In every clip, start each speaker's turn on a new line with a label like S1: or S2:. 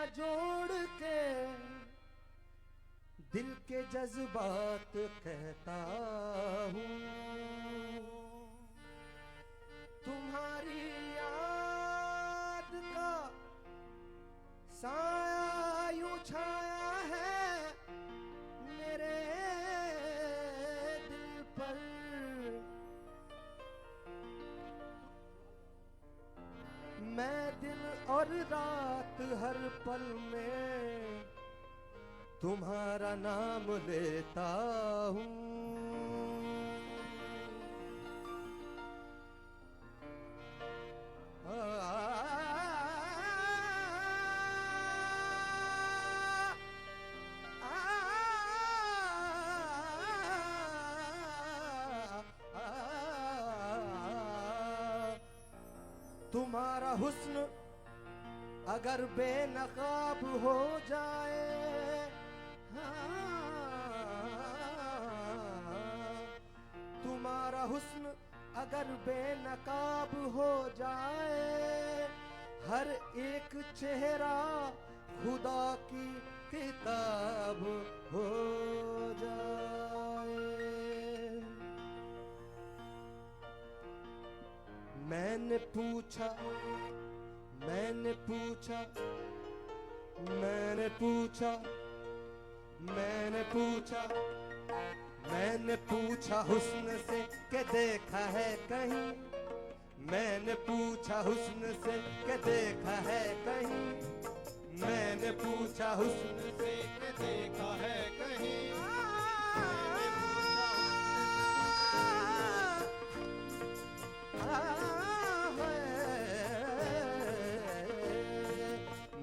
S1: जोड़ के दिल के जज्बात कहता हूँ। तुम्हारी याद का साया यूं छाया है मेरे दिल पर। मैं दिन और रात हर पल में तुम्हारा नाम लेता हूँ। तुम्हारा हुस्न अगर बेनकाब हो जाए, तुम्हारा हुस्न अगर बेनकाब हो जाए, हर एक चेहरा खुदा की किताब हो जाए। मैंने पूछा मैंने पूछा मैंने पूछा मैंने पूछा मैंने पूछा हुस्न से कि देखा है कहीं। मैंने पूछा हुस्न से कि देखा है कहीं। मैंने पूछा हुस्न से कि देखा है कहीं।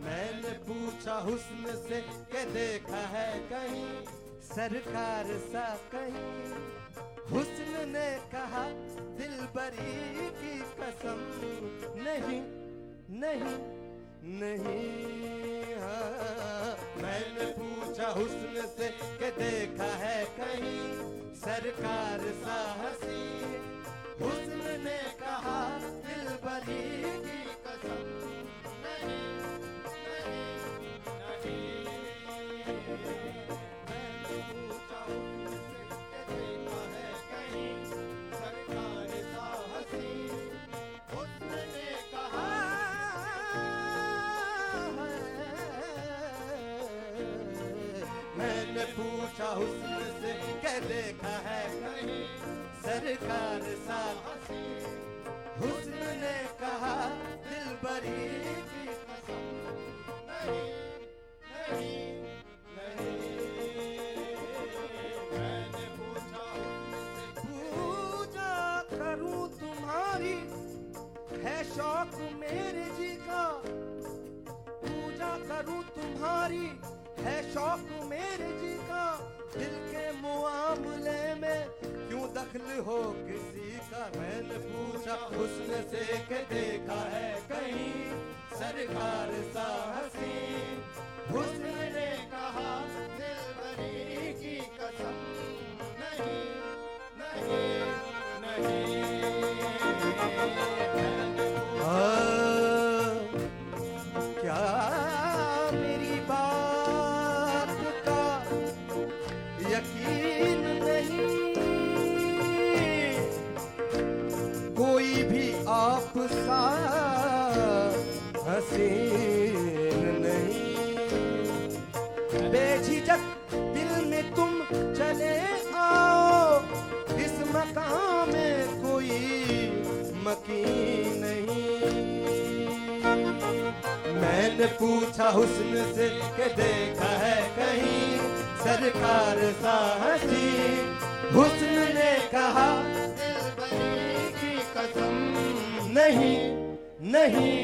S1: मैंने पूछा हुस्न से के देखा है कहीं सरकार सा कहीं। हुस्न ने कहा दिलबरी की कसम नहीं नहीं नहीं। हाँ, मैंने पूछा हुस्न से के देखा है कहीं सरकार सा हंसी। हुस्न ने कहा दिलबरी की कसम नहीं नहीं नहीं। मैंने पूछा हुस्न से देखा है कहीं सरकार सा हंसी। हुस्न ने कहा मैंने पूछा हुस्न से क्या देखा है कहीं सरकार सा हंसी। हुस्न ने कहा दिलबरी की कसम नहीं नहीं नहीं। मैंने पूछा पूजा करूं तुम्हारी है शौक मेरे जी का। पूजा करूं तुम्हारी है शौक मेरे जी का। दिल के मुआमले में क्यों दखल हो किसी का। मैंने पूछा हुस्न से के देखा है कहीं सरकार सा हंसी। हुस्न ने कहा दिलबरी की कसम नहीं नहीं नहीं। क्या मेरी बात का यकीन नहीं। कोई भी आप सा हसीन नहीं। बेझिझक दिल में तुम चले आओ। इस मकाम में कोई मकीन नहीं। मैंने पूछा हुस्न से कि देखा है कहीं सरकार सा हंसी। हुस्न ने कहा दिलबरी की कसम नहीं नहीं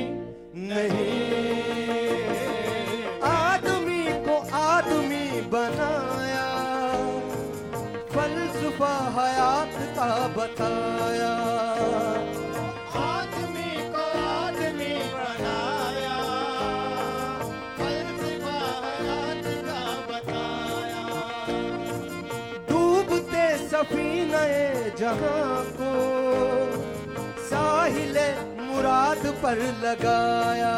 S1: नहीं। आदमी को आदमी बनाया फलसफा हयात का बताया। आदमी को आदमी बनाया फलसफा हयात का बताया। डूबते सफीने जहां को साहिल मुराद पर लगाया।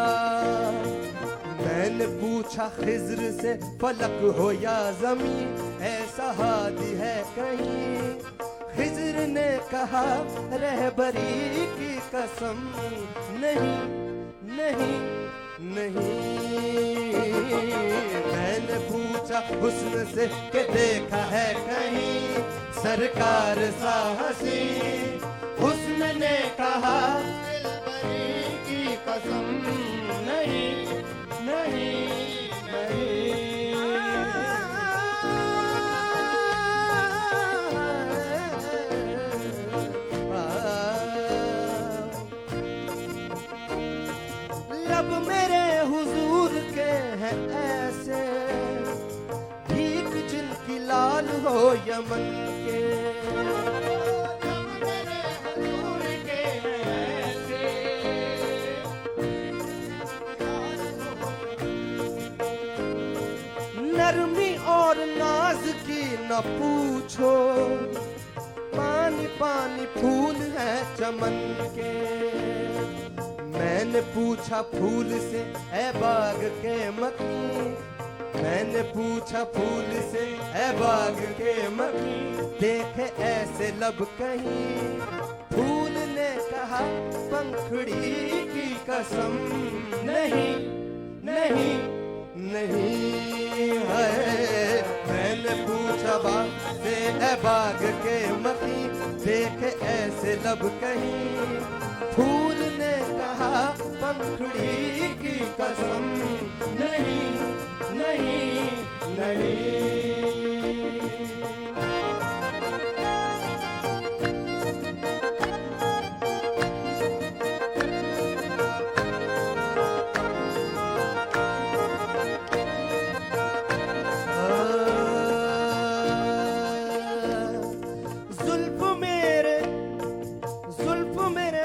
S1: मैंने पूछा खिज्र से फलक हो या जमीन ऐसा हादी है कहीं। खिज्र ने कहा रहबरी की कसम नहीं नहीं नहीं। मैंने पूछा हुस्न से कि देखा है कहीं सरकार सा हंसी। हुस्न ने कहा दिलबरी की कसम नहीं नहीं नहीं। लब मेरे हुजूर के हैं ऐसे भीख जिनकी लाल हो यमन के। नरमी और नाज की न पूछो पानी पानी फूल है चमन के। मैंने पूछा फूल से ए बाग के मक्खी। मैंने पूछा फूल से ए बाग के मक्खी देखे ऐसे लब कहीं। फूल ने कहा पंखड़ी की कसम नहीं नहीं नहीं है। मैंने पूछा बाग से ए बाग के मक्खी देखे ऐसे लब कहीं। फूल ने कहा पंखड़ी की कसम नहीं नहीं नहीं।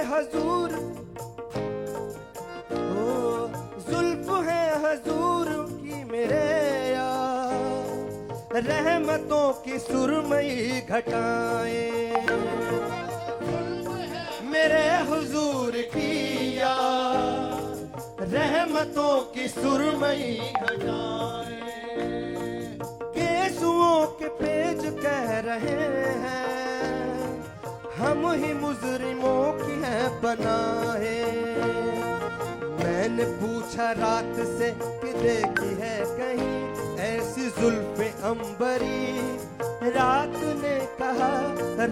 S1: हजूर जुल्फ है हजूर की मेरे यार रहमतों की सुरमई घटाएं मेरे हुजूर की यार रहमतों की सुरमई घटाएं। केसुओं के पेज कह रहे हैं हम ही मुजरिमों की है बनाए। मैंने पूछा रात से कि देखी है कहीं ऐसी जुल्फे अंबरी। रात ने कहा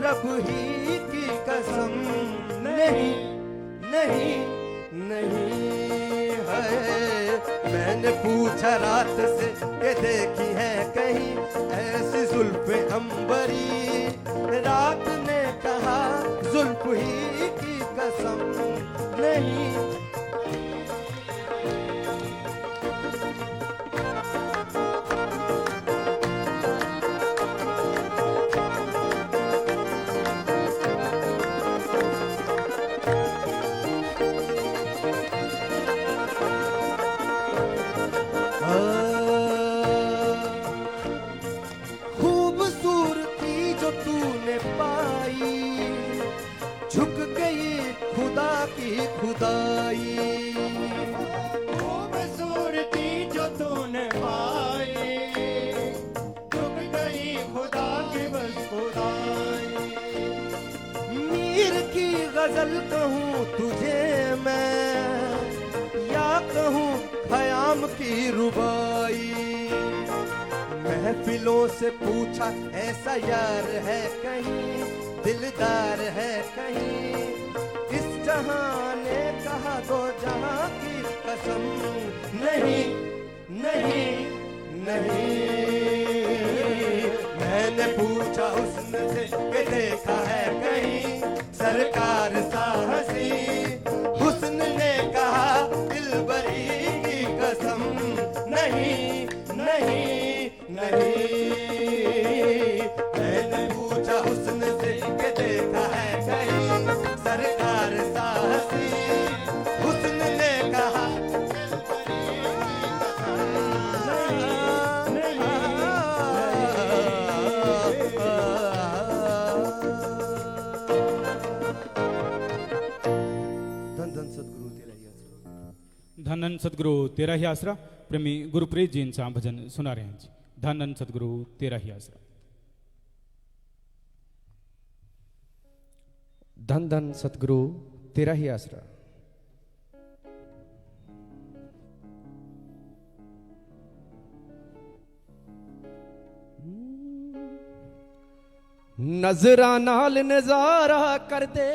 S1: रब ही की कसम नहीं नहीं नहीं है। मैंने पूछा रात से कि देखी है कहीं ऐसी जुल्फे अंबरी। रात ने कहा जुल्फ ही की कसम नहीं। खूबसूरती जो तूने पाई झुक गई खुदा की खुदाई। खूबसूरती जो तूने पाई झुक गई खुदा की बस खुदाई। मीर की गजल कहूँ तुझे मैं या कहूँ खयाम की रुबाई। महफिलों से पूछा ऐसा यार है कहीं दिलदार है कहीं। इस जहां ने कहा दो जहां की कसम नहीं नहीं नहीं। मैंने पूछा हुस्न से कि देखा है कहीं सरकार सा हंसी। हुस्न ने कहा दिलबरी की कसम नहीं नहीं नहीं। मैंने पूछा हुस्न से कि देखा है कहीं सरकार सा हंसी। हुस्न ने कहा
S2: धन धन सद्गुरु तेरा ही आसरा। प्रेमी गुरप्रीत जी इनसा भजन सुना रहे हैं जी। धन धन सतगुरु तेरा ही आसरा।
S1: धन धन सतगुरु तेरा ही आसरा। नजरा नाल नजारा कर दे,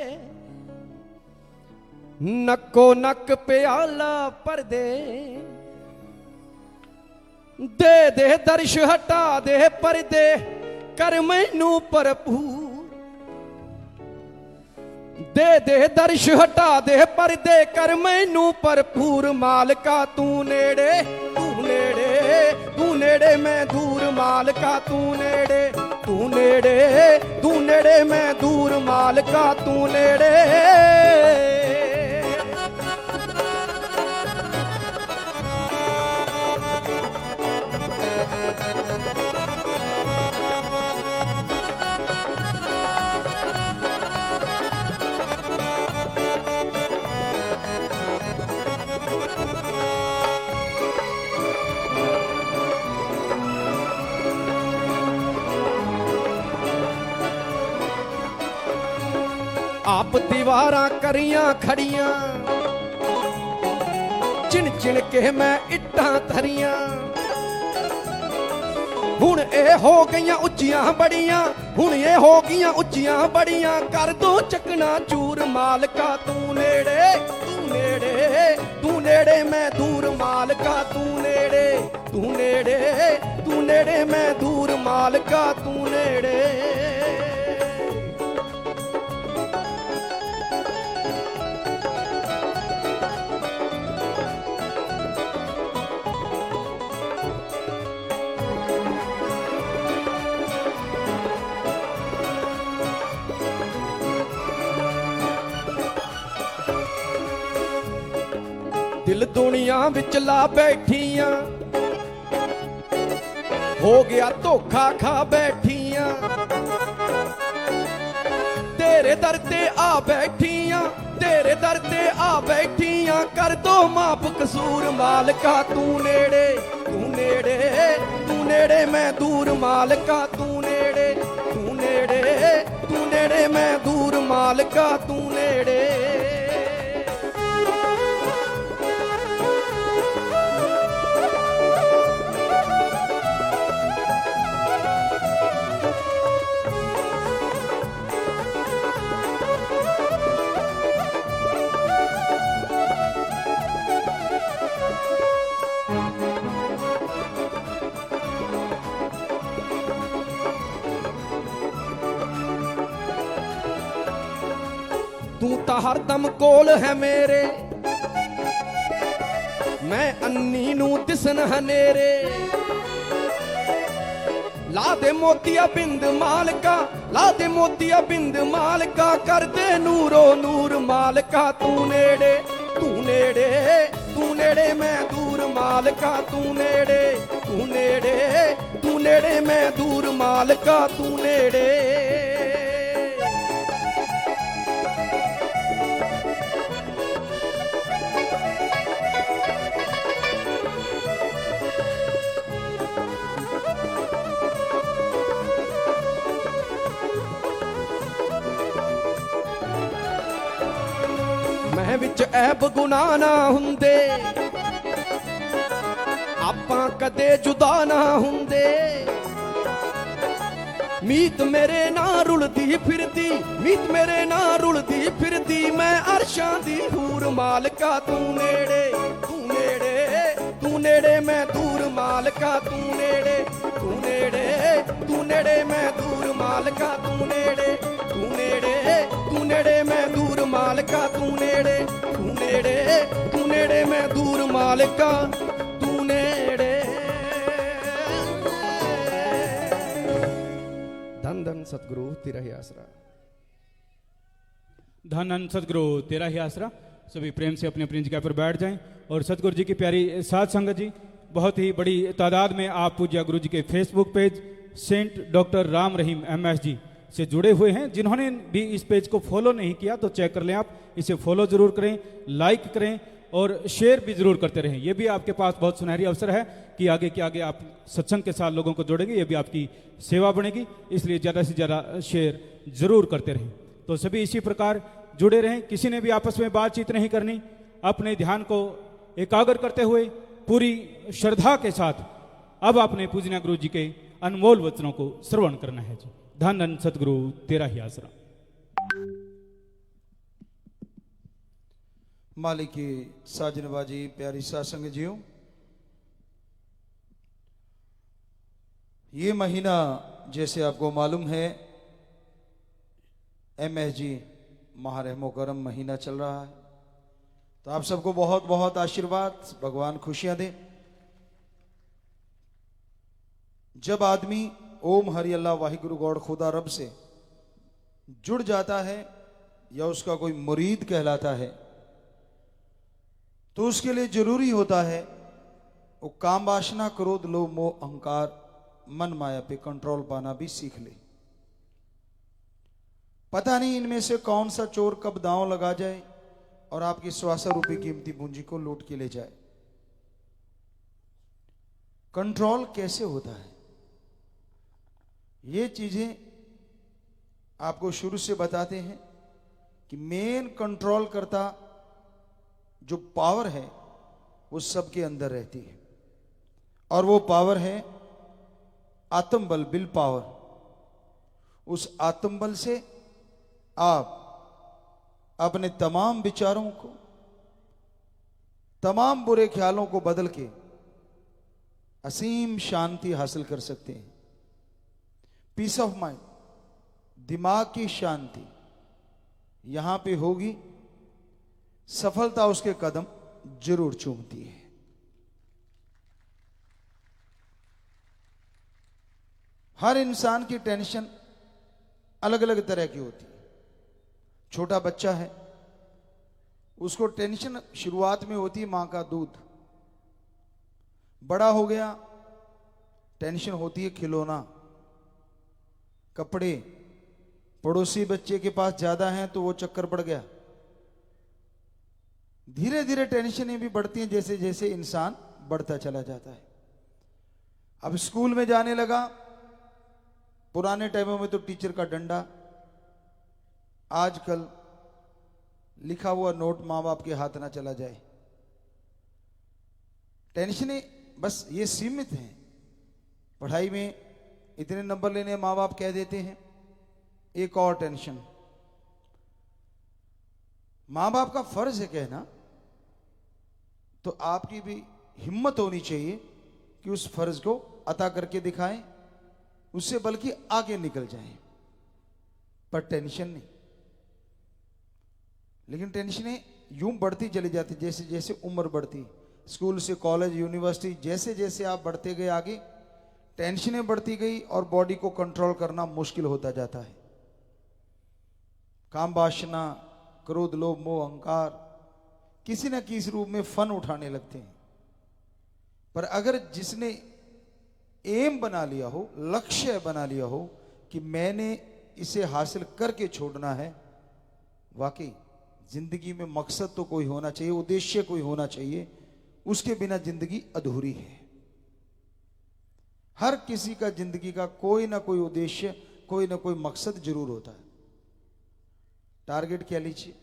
S1: नक्को नक प्याला पर दे, दे दे दर्श हटा दे पर्दे, कर मैनू भरपूर, दे दे दर्श हटा दे पर्दे, कर मैनू भरपूर। मालका तू नेड़े, तू नेड़े, तू नेड़े मैं दूर, मालका तू नेड़े, तू नेड़े, तू नेड़े मैं दूर, मालका तू नेड़े। आप दीवारां करियां खड़ियां, चिन चिन के मैं इट्टां धरियां, हुण ए हो गईयां उच्चियां बड़ियां, हुण ए हो गईयां उच्चियां बड़ियां, कर दो चकना चूर। मालका तू नेड़े, तू नेड़े, तू नेड़े मैं दूर, मालका तू नेड़े, तू नेड़े, तू नेड़े मैं दूर, मालका तू नेड़े। दिल दुनिया विच ला बैठियां, हो गया धोखा खा बैठियां, तेरे दर ते आ बैठियां, तेरे दर ते आ बैठियां, कर दो माफ कसूर। मालका तू नेड़े, तू नेड़े, तू नेड़े मैं दूर, मालका तू नेड़े, तू नेड़े, तू नेड़े मैं दूर, मालका तू नेड़े। तू तो हरदम कोल है मेरे, मैं अन्नी नू दिसन हनेरे, ला दे मोतिया बिंद मालका, ला दे मोतिया बिंद मालका, कर दे नूरो नूर। मालका तू नेड़े, तू नेड़े, तू नेड़े मैं दूर, मालका तू नेड़े, तू नेड़े, तू नेड़े मैं दूर, मालका तू नेड़े। मैं विच ऐब गुनाह ना हुंदे, आपां कदे जुदा ना हुंदे, मीत मेरे ना रुलदी फिरदी, मीत मेरे ना रुलदी फिरदी, मैं अरशां दी हूर। मालका तू नेड़े, तू नेड़े, तू नेड़े मैं दूर, मालका तू नेड़े, तू नेड़े, तू नेड़े मैं दूर, मालका तू नेड़े, तू नेड़े, तू नेड़े मैं दूर, मालका तू नेड़े, तू नेड़े, तू नेड़े मैं दूर, मालका तू नेड़े। धन धन सतगुरु तेरा ही आसरा।
S2: धन धन सतगुरु तेरा ही आसरा। सभी प्रेम से अपनी अपनी जगह पर बैठ जाएं और सतगुरु जी की प्यारी साध संगत जी, बहुत ही बड़ी तादाद में आप पूज्य गुरु जी के Facebook page saint doctor Ram Rahim MS ji से जुड़े हुए हैं। जिन्होंने भी इस पेज को फॉलो नहीं किया तो चेक कर लें, आप इसे फॉलो जरूर करें, लाइक करें और शेयर भी जरूर करते रहें। ये भी आपके पास बहुत सुनहरी अवसर है कि आगे के आगे आप सत्संग के साथ लोगों को जोड़ेंगे, ये भी आपकी सेवा बनेगी, इसलिए ज़्यादा से ज़्यादा शेयर जरूर करते रहें। तो सभी इसी प्रकार जुड़े रहें। किसी ने भी आपस में बातचीत नहीं करनी, अपने ध्यान को एकाग्र करते हुए पूरी श्रद्धा के साथ अब आपने पूजनीय गुरु जी के अनमोल वचनों को श्रवण करना है जी। धन धन सतगुरु तेरा ही आसरा।
S3: मालिक की साजनबाजी प्यारी सासंग जियो, ये महीना जैसे आपको मालूम है MSG महारहमो करम महीना चल रहा है, तो आप सबको बहुत बहुत आशीर्वाद, भगवान खुशियां दे। जब आदमी ओम हरि अल्लाह वाहिगुरु गौड़ खुदा रब से जुड़ जाता है या उसका कोई मुरीद कहलाता है, तो उसके लिए जरूरी होता है वो काम वासना क्रोध लोभ मोह अहंकार मन माया पे कंट्रोल पाना भी सीख ले। पता नहीं इनमें से कौन सा चोर कब दांव लगा जाए और आपकी श्वासा रूपी कीमती पूंजी को लूट के ले जाए। कंट्रोल कैसे होता है, ये चीजें आपको शुरू से बताते हैं कि मेन कंट्रोल करता जो पावर है वो सबके अंदर रहती है, और वो पावर है आत्मबल, विल पावर। उस आत्मबल से आप अपने तमाम विचारों को, तमाम बुरे ख्यालों को बदल के असीम शांति हासिल कर सकते हैं। पीस ऑफ माइंड, दिमाग की शांति यहां पे होगी, सफलता उसके कदम जरूर चूमती है। हर इंसान की टेंशन अलग अलग तरह की होती है। छोटा बच्चा है, उसको टेंशन शुरुआत में होती है मां का दूध। बड़ा हो गया, टेंशन होती है खिलौना, कपड़े। पड़ोसी बच्चे के पास ज्यादा हैं तो वो चक्कर पड़ गया। धीरे धीरे टेंशनें भी बढ़ती हैं जैसे जैसे इंसान बढ़ता चला जाता है। अब स्कूल में जाने लगा, पुराने टाइमों में तो टीचर का डंडा, आजकल लिखा हुआ नोट मां बाप के हाथ ना चला जाए। टेंशनें बस ये सीमित हैं। पढ़ाई में इतने नंबर लेने मां बाप कह देते हैं, एक और टेंशन। मां बाप का फर्ज है कहना, तो आपकी भी हिम्मत होनी चाहिए कि उस फर्ज को अता करके दिखाएं, उससे बल्कि आगे निकल जाएं। पर टेंशन नहीं। लेकिन टेंशनें यूं बढ़ती चली जाती जैसे जैसे उम्र बढ़ती, स्कूल से कॉलेज यूनिवर्सिटी, जैसे जैसे आप बढ़ते गए आगे, टेंशनें बढ़ती गई और बॉडी को कंट्रोल करना मुश्किल होता जाता है। काम वासना क्रोध लोभ मोह अहंकार किसी न किसी रूप में फन उठाने लगते हैं। पर अगर जिसने एम बना लिया हो, लक्ष्य बना लिया हो कि मैंने इसे हासिल करके छोड़ना है, वाकई जिंदगी में मकसद तो कोई होना चाहिए, उद्देश्य कोई होना चाहिए, उसके बिना जिंदगी अधूरी है। हर किसी का जिंदगी का कोई ना कोई उद्देश्य, कोई ना कोई मकसद जरूर होता है। टारगेट कह लीजिए,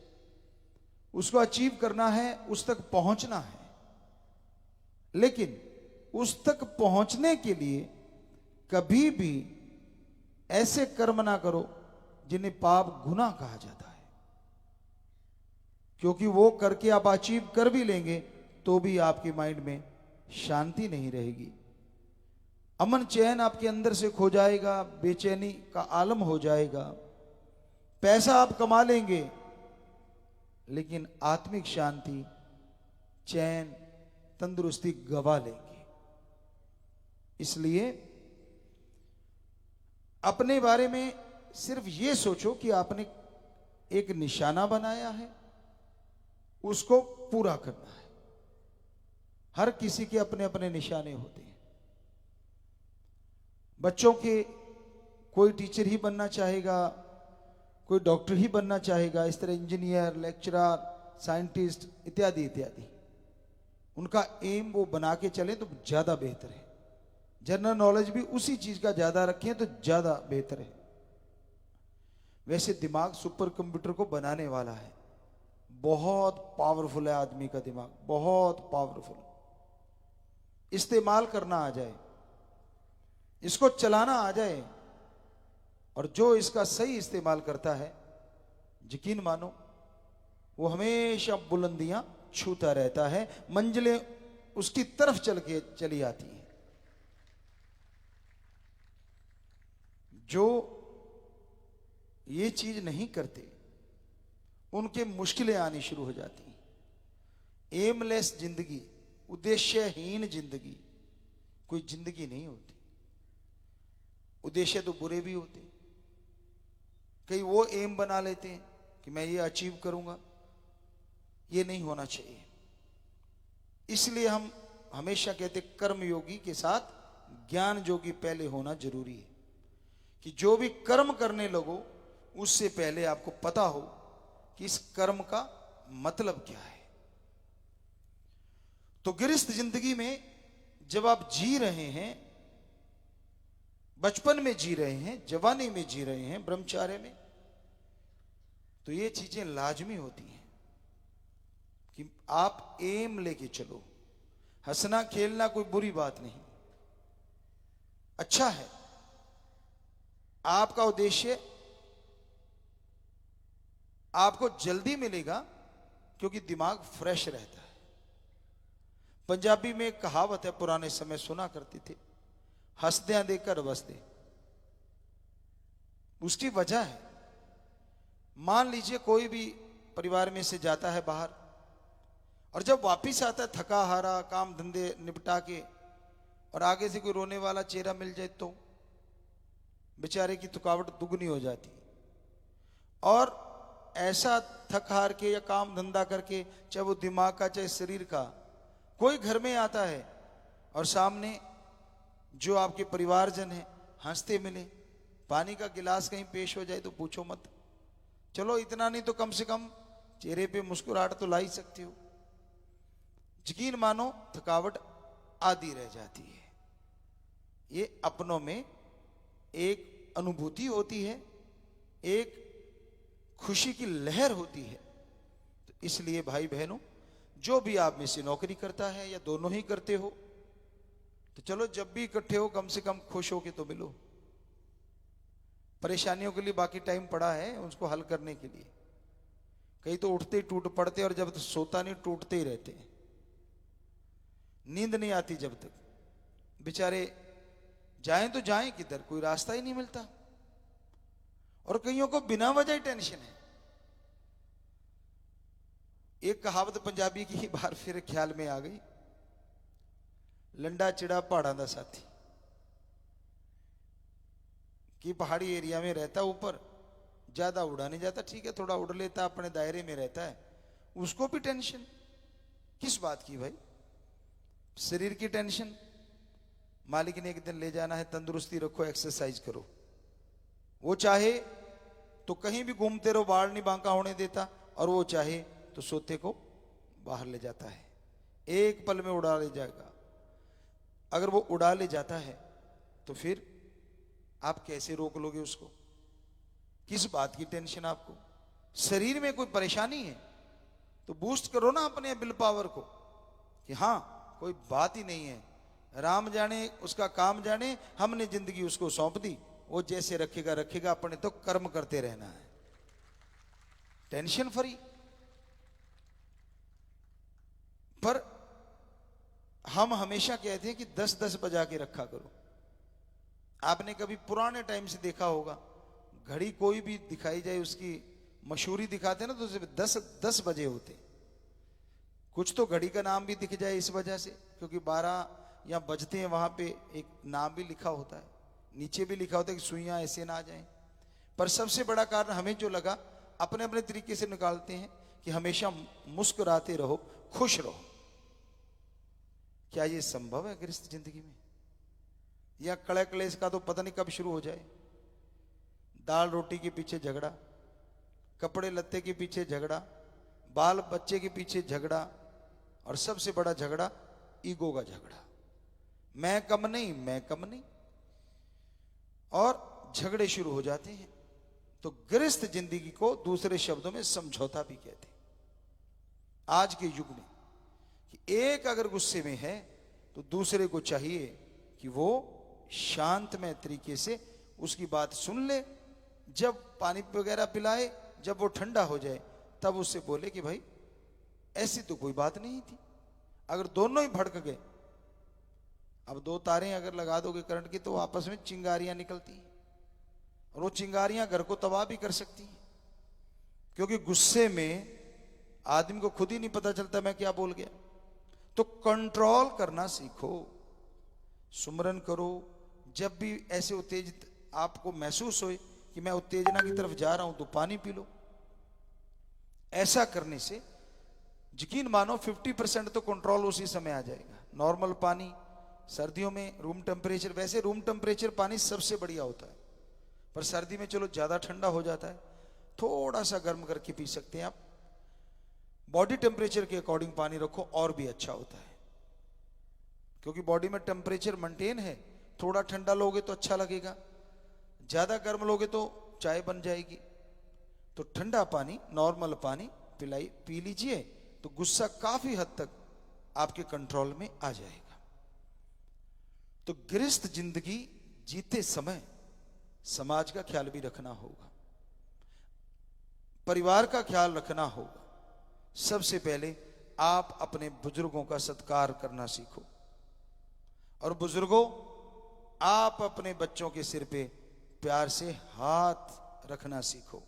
S3: उसको अचीव करना है, उस तक पहुंचना है। लेकिन उस तक पहुंचने के लिए कभी भी ऐसे कर्म ना करो जिन्हें पाप गुनाह कहा जाता है, क्योंकि वो करके आप अचीव कर भी लेंगे तो भी आपके माइंड में शांति नहीं रहेगी। अमन चैन आपके अंदर से खो जाएगा, बेचैनी का आलम हो जाएगा। पैसा आप कमा लेंगे लेकिन आत्मिक शांति, चैन, तंदुरुस्ती गवा लेंगे। इसलिए अपने बारे में सिर्फ ये सोचो कि आपने एक निशाना बनाया है, उसको पूरा करना है। हर किसी के अपने अपने निशाने होते हैं। बच्चों के कोई टीचर ही बनना चाहेगा, कोई डॉक्टर ही बनना चाहेगा, इस तरह इंजीनियर, लेक्चरर, साइंटिस्ट इत्यादि इत्यादि। उनका एम वो बना के चले तो ज्यादा बेहतर है। जनरल नॉलेज भी उसी चीज का ज्यादा रखें तो ज्यादा बेहतर है। वैसे दिमाग सुपर कंप्यूटर को बनाने वाला है, बहुत पावरफुल है आदमी का दिमाग, बहुत पावरफुल। इस्तेमाल करना आ जाए, इसको चलाना आ जाए, और जो इसका सही इस्तेमाल करता है, यकीन मानो वो हमेशा बुलंदियां छूता रहता है, मंजिलें उसकी तरफ चली आती हैं। जो ये चीज नहीं करते उनके मुश्किलें आनी शुरू हो जाती हैं। एमलेस जिंदगी, उद्देश्यहीन जिंदगी कोई जिंदगी नहीं होती। उद्देश्य तो बुरे भी होते, कई वो एम बना लेते हैं कि मैं ये अचीव करूंगा, ये नहीं होना चाहिए। इसलिए हम हमेशा कहते कर्मयोगी के साथ ज्ञान योगी पहले होना जरूरी है, कि जो भी कर्म करने लगो उससे पहले आपको पता हो कि इस कर्म का मतलब क्या है। तो गृहस्थ जिंदगी में जब आप जी रहे हैं, बचपन में जी रहे हैं, जवानी में जी रहे हैं, ब्रह्मचार्य में, तो ये चीजें लाजमी होती हैं कि आप एम लेके चलो। हंसना खेलना कोई बुरी बात नहीं, अच्छा है। आपका उद्देश्य आपको जल्दी मिलेगा क्योंकि दिमाग फ्रेश रहता है। पंजाबी में एक कहावत है, पुराने समय सुना करते थे, हंसदे देखकर बसदे। उसकी वजह है, मान लीजिए कोई भी परिवार में से जाता है बाहर, और जब वापिस आता है थका हारा, काम धंधे निपटा के, और आगे से कोई रोने वाला चेहरा मिल जाए तो बेचारे की थकावट दुगनी हो जाती। और ऐसा थक हार के या काम धंधा करके, चाहे वो दिमाग का चाहे शरीर का, कोई घर में आता है और सामने जो आपके परिवारजन है हंसते मिले, पानी का गिलास कहीं पेश हो जाए तो पूछो मत। चलो इतना नहीं तो कम से कम चेहरे पे मुस्कुराहट तो ला ही सकते हो। यकीन मानो थकावट आधी रह जाती है। ये अपनों में एक अनुभूति होती है, एक खुशी की लहर होती है। तो इसलिए भाई बहनों, जो भी आप में से नौकरी करता है या दोनों ही करते हो, तो चलो जब भी इकट्ठे हो कम से कम खुश हो के तो मिलो। परेशानियों के लिए बाकी टाइम पड़ा है उसको हल करने के लिए। कई तो उठते ही टूट पड़ते, और जब तक सोता नहीं टूटते ही रहते हैं। नींद नहीं आती जब तक, बेचारे जाएं तो जाएं किधर, कोई रास्ता ही नहीं मिलता। और कईयों को बिना वजह ही टेंशन है। एक कहावत पंजाबी की बार फिर ख्याल में आ गई, लंडा चिड़ा पहाड़ा दा साथी। कि पहाड़ी एरिया में रहता, ऊपर ज्यादा उड़ा नहीं जाता, ठीक है थोड़ा उड़ लेता, अपने दायरे में रहता है, उसको भी टेंशन। किस बात की भाई? शरीर की टेंशन। मालिक ने एक दिन ले जाना है, तंदुरुस्ती रखो, एक्सरसाइज करो। वो चाहे तो कहीं भी घूमते रहो, बाल नहीं बांका होने देता, और वो चाहे तो सोते को बाहर ले जाता है, एक पल में उड़ा ले जाएगा। अगर वो उड़ा ले जाता है तो फिर आप कैसे रोक लोगे उसको? किस बात की टेंशन आपको? शरीर में कोई परेशानी है तो बूस्ट करो ना अपने विल पावर को, कि हाँ कोई बात ही नहीं है, राम जाने उसका काम जाने, हमने जिंदगी उसको सौंप दी, वो जैसे रखेगा रखेगा, अपने तो कर्म करते रहना है, टेंशन फ्री। पर हम हमेशा कहते हैं कि 10-10 बजा के रखा करो। आपने कभी पुराने टाइम से देखा होगा, घड़ी कोई भी दिखाई जाए, उसकी मशहूरी दिखाते ना, तो 10 बजे होते। कुछ तो घड़ी का नाम भी दिख जाए इस वजह से, क्योंकि 12 या बजते हैं, वहां पे एक नाम भी लिखा होता है, नीचे भी लिखा होता है कि सुइयां ऐसे ना आ जाएं। पर सबसे बड़ा कारण हमें जो लगा, अपने अपने तरीके से निकालते हैं कि हमेशा मुस्कुराते रहो, खुश रहो। क्या ये संभव है गृहस्थ जिंदगी में? या कड़े क्लेश का तो पता नहीं कब शुरू हो जाए। दाल रोटी के पीछे झगड़ा, कपड़े लत्ते के पीछे झगड़ा, बाल बच्चे के पीछे झगड़ा, और सबसे बड़ा झगड़ा ईगो का झगड़ा, मैं कम नहीं, मैं कम नहीं, और झगड़े शुरू हो जाते हैं। तो गृहस्थ जिंदगी को दूसरे शब्दों में समझौता भी कहते हैं आज के युग में, कि एक अगर गुस्से में है तो दूसरे को चाहिए कि वो शांतमय तरीके से उसकी बात सुन ले, जब पानी वगैरह पिलाए, जब वो ठंडा हो जाए तब उससे बोले कि भाई ऐसी तो कोई बात नहीं थी। अगर दोनों ही भड़क गए, अब दो तारें अगर लगा दोगे करंट की तो आपस में चिंगारियां निकलती हैं, और वो चिंगारियां घर को तबाह भी कर सकती हैं, क्योंकि गुस्से में आदमी को खुद ही नहीं पता चलता मैं क्या बोल गया। तो कंट्रोल करना सीखो, सुमरन करो। जब भी ऐसे उत्तेजित आपको महसूस हो कि मैं उत्तेजना की तरफ जा रहा हूं तो पानी पी लो। ऐसा करने से यकीन मानो 50% तो कंट्रोल उसी समय आ जाएगा। नॉर्मल पानी सर्दियों में रूम टेम्परेचर, वैसे रूम टेम्परेचर पानी सबसे बढ़िया होता है, पर सर्दी में चलो ज्यादा ठंडा हो जाता है, थोड़ा सा गर्म करके पी सकते हैं आप। बॉडी टेम्परेचर के अकॉर्डिंग पानी रखो और भी अच्छा होता है, क्योंकि बॉडी में टेम्परेचर मेंटेन है। थोड़ा ठंडा लोगे तो अच्छा लगेगा, ज्यादा गर्म लोगे तो चाय बन जाएगी। तो ठंडा पानी, नॉर्मल पानी पी लीजिए, तो गुस्सा काफी हद तक आपके कंट्रोल में आ जाएगा। तो गृहस्थ जिंदगी जीते समय समाज का ख्याल भी रखना होगा, परिवार का ख्याल रखना होगा। सबसे पहले आप अपने बुजुर्गों का सत्कार करना सीखो, और बुजुर्गों आप अपने बच्चों के सिर पे प्यार से हाथ रखना सीखो।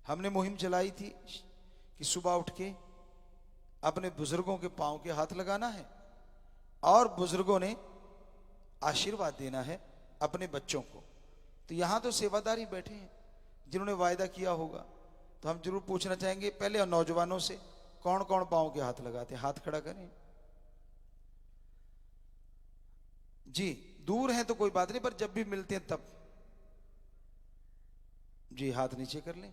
S3: हमने मुहिम चलाई थी कि सुबह उठ के अपने बुजुर्गों के पांव के हाथ लगाना है, और बुजुर्गों ने आशीर्वाद देना है अपने बच्चों को। तो यहां तो सेवादारी बैठे हैं जिन्होंने वायदा किया होगा, तो हम जरूर पूछना चाहेंगे पहले नौजवानों से, कौन कौन पांव के हाथ लगाते हैं? हाथ खड़ा करें जी। दूर हैं तो कोई बात नहीं, पर जब भी मिलते हैं तब जी हाथ नीचे कर लें।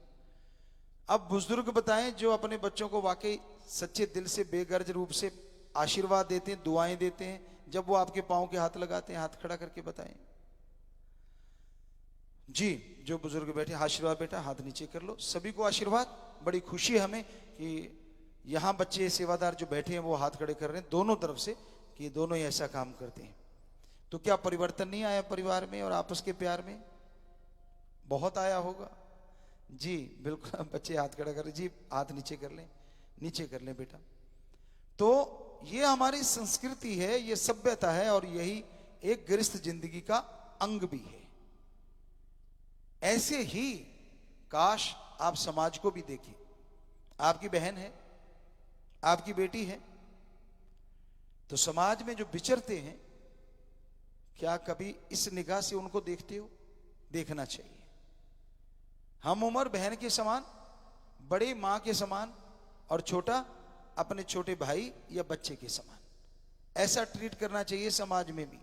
S3: अब बुजुर्ग बताएं जो अपने बच्चों को वाकई सच्चे दिल से बेगर्ज रूप से आशीर्वाद देते हैं, दुआएं देते हैं, जब वो आपके पांव के हाथ लगाते हैं, हाथ खड़ा करके बताएं जी। जो बुजुर्ग बैठे, आशीर्वाद बेटा, हाथ नीचे कर लो, सभी को आशीर्वाद। बड़ी खुशी है हमें कि यहां बच्चे सेवादार जो बैठे हैं वो हाथ खड़े कर रहे हैं दोनों तरफ से, कि दोनों ही ऐसा काम करते हैं। तो क्या परिवर्तन नहीं आया परिवार में और आपस के प्यार में? बहुत आया होगा जी। बिल्कुल, बच्चे हाथ खड़ा कर, जी हाथ नीचे कर लें, नीचे कर लें बेटा। तो ये हमारी संस्कृति है, ये सभ्यता है, और यही एक गृहस्थ जिंदगी का अंग भी है। ऐसे ही काश आप समाज को भी देखें। आपकी बहन है, आपकी बेटी है, तो समाज में जो विचरते हैं, क्या कभी इस निगाह से उनको देखते हो? देखना चाहिए। हम उम्र बहन के समान, बड़ी मां के समान, और छोटा अपने छोटे भाई या बच्चे के समान, ऐसा ट्रीट करना चाहिए समाज में भी।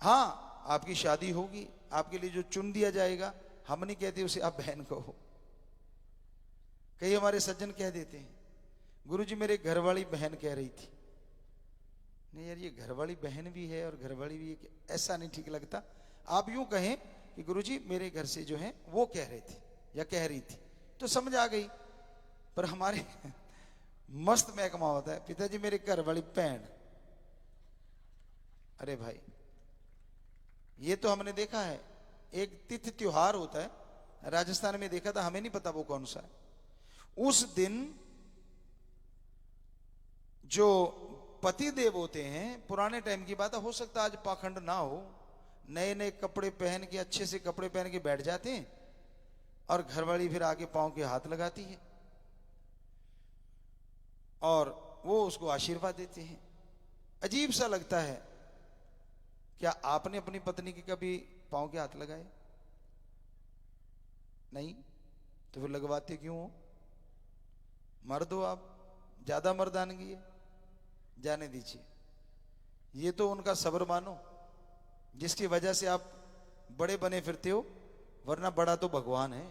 S3: हां, आपकी शादी होगी, आपके लिए जो चुन दिया जाएगा, हम नहीं कहते उसे आप बहन कहो। कई हमारे सज्जन कह देते हैं, गुरुजी मेरे घरवाली बहन कह रही थी। नहीं यार, ये घरवाली बहन भी है और घरवाली भी है, ऐसा नहीं ठीक लगता। आप यूं कहें कि गुरुजी मेरे घर से जो है वो कह रहे थे या कह रही थी, तो समझ आ गई। पर हमारे मस्त महकमा होता है, पिताजी मेरे घर वाली बहन। अरे भाई, ये तो हमने देखा है, एक तिथि त्योहार होता है, राजस्थान में देखा था, हमें नहीं पता वो कौन सा है। उस दिन जो पति देव होते हैं, पुराने टाइम की बात है, हो सकता है आज पाखंड ना हो, नए नए कपड़े पहन के, अच्छे से कपड़े पहन के बैठ जाते हैं, और घरवाली फिर आके पांव के हाथ लगाती है और वो उसको आशीर्वाद देते हैं। अजीब सा लगता है। क्या आपने अपनी पत्नी के कभी पांव के हाथ लगाए? नहीं, तो फिर लगवाते क्यों हो? मर्द हो आप, ज्यादा मर्दानगी है, जाने दीजिए। ये तो उनका सब्र मानो, जिसकी वजह से आप बड़े बने फिरते हो, वरना बड़ा तो भगवान है।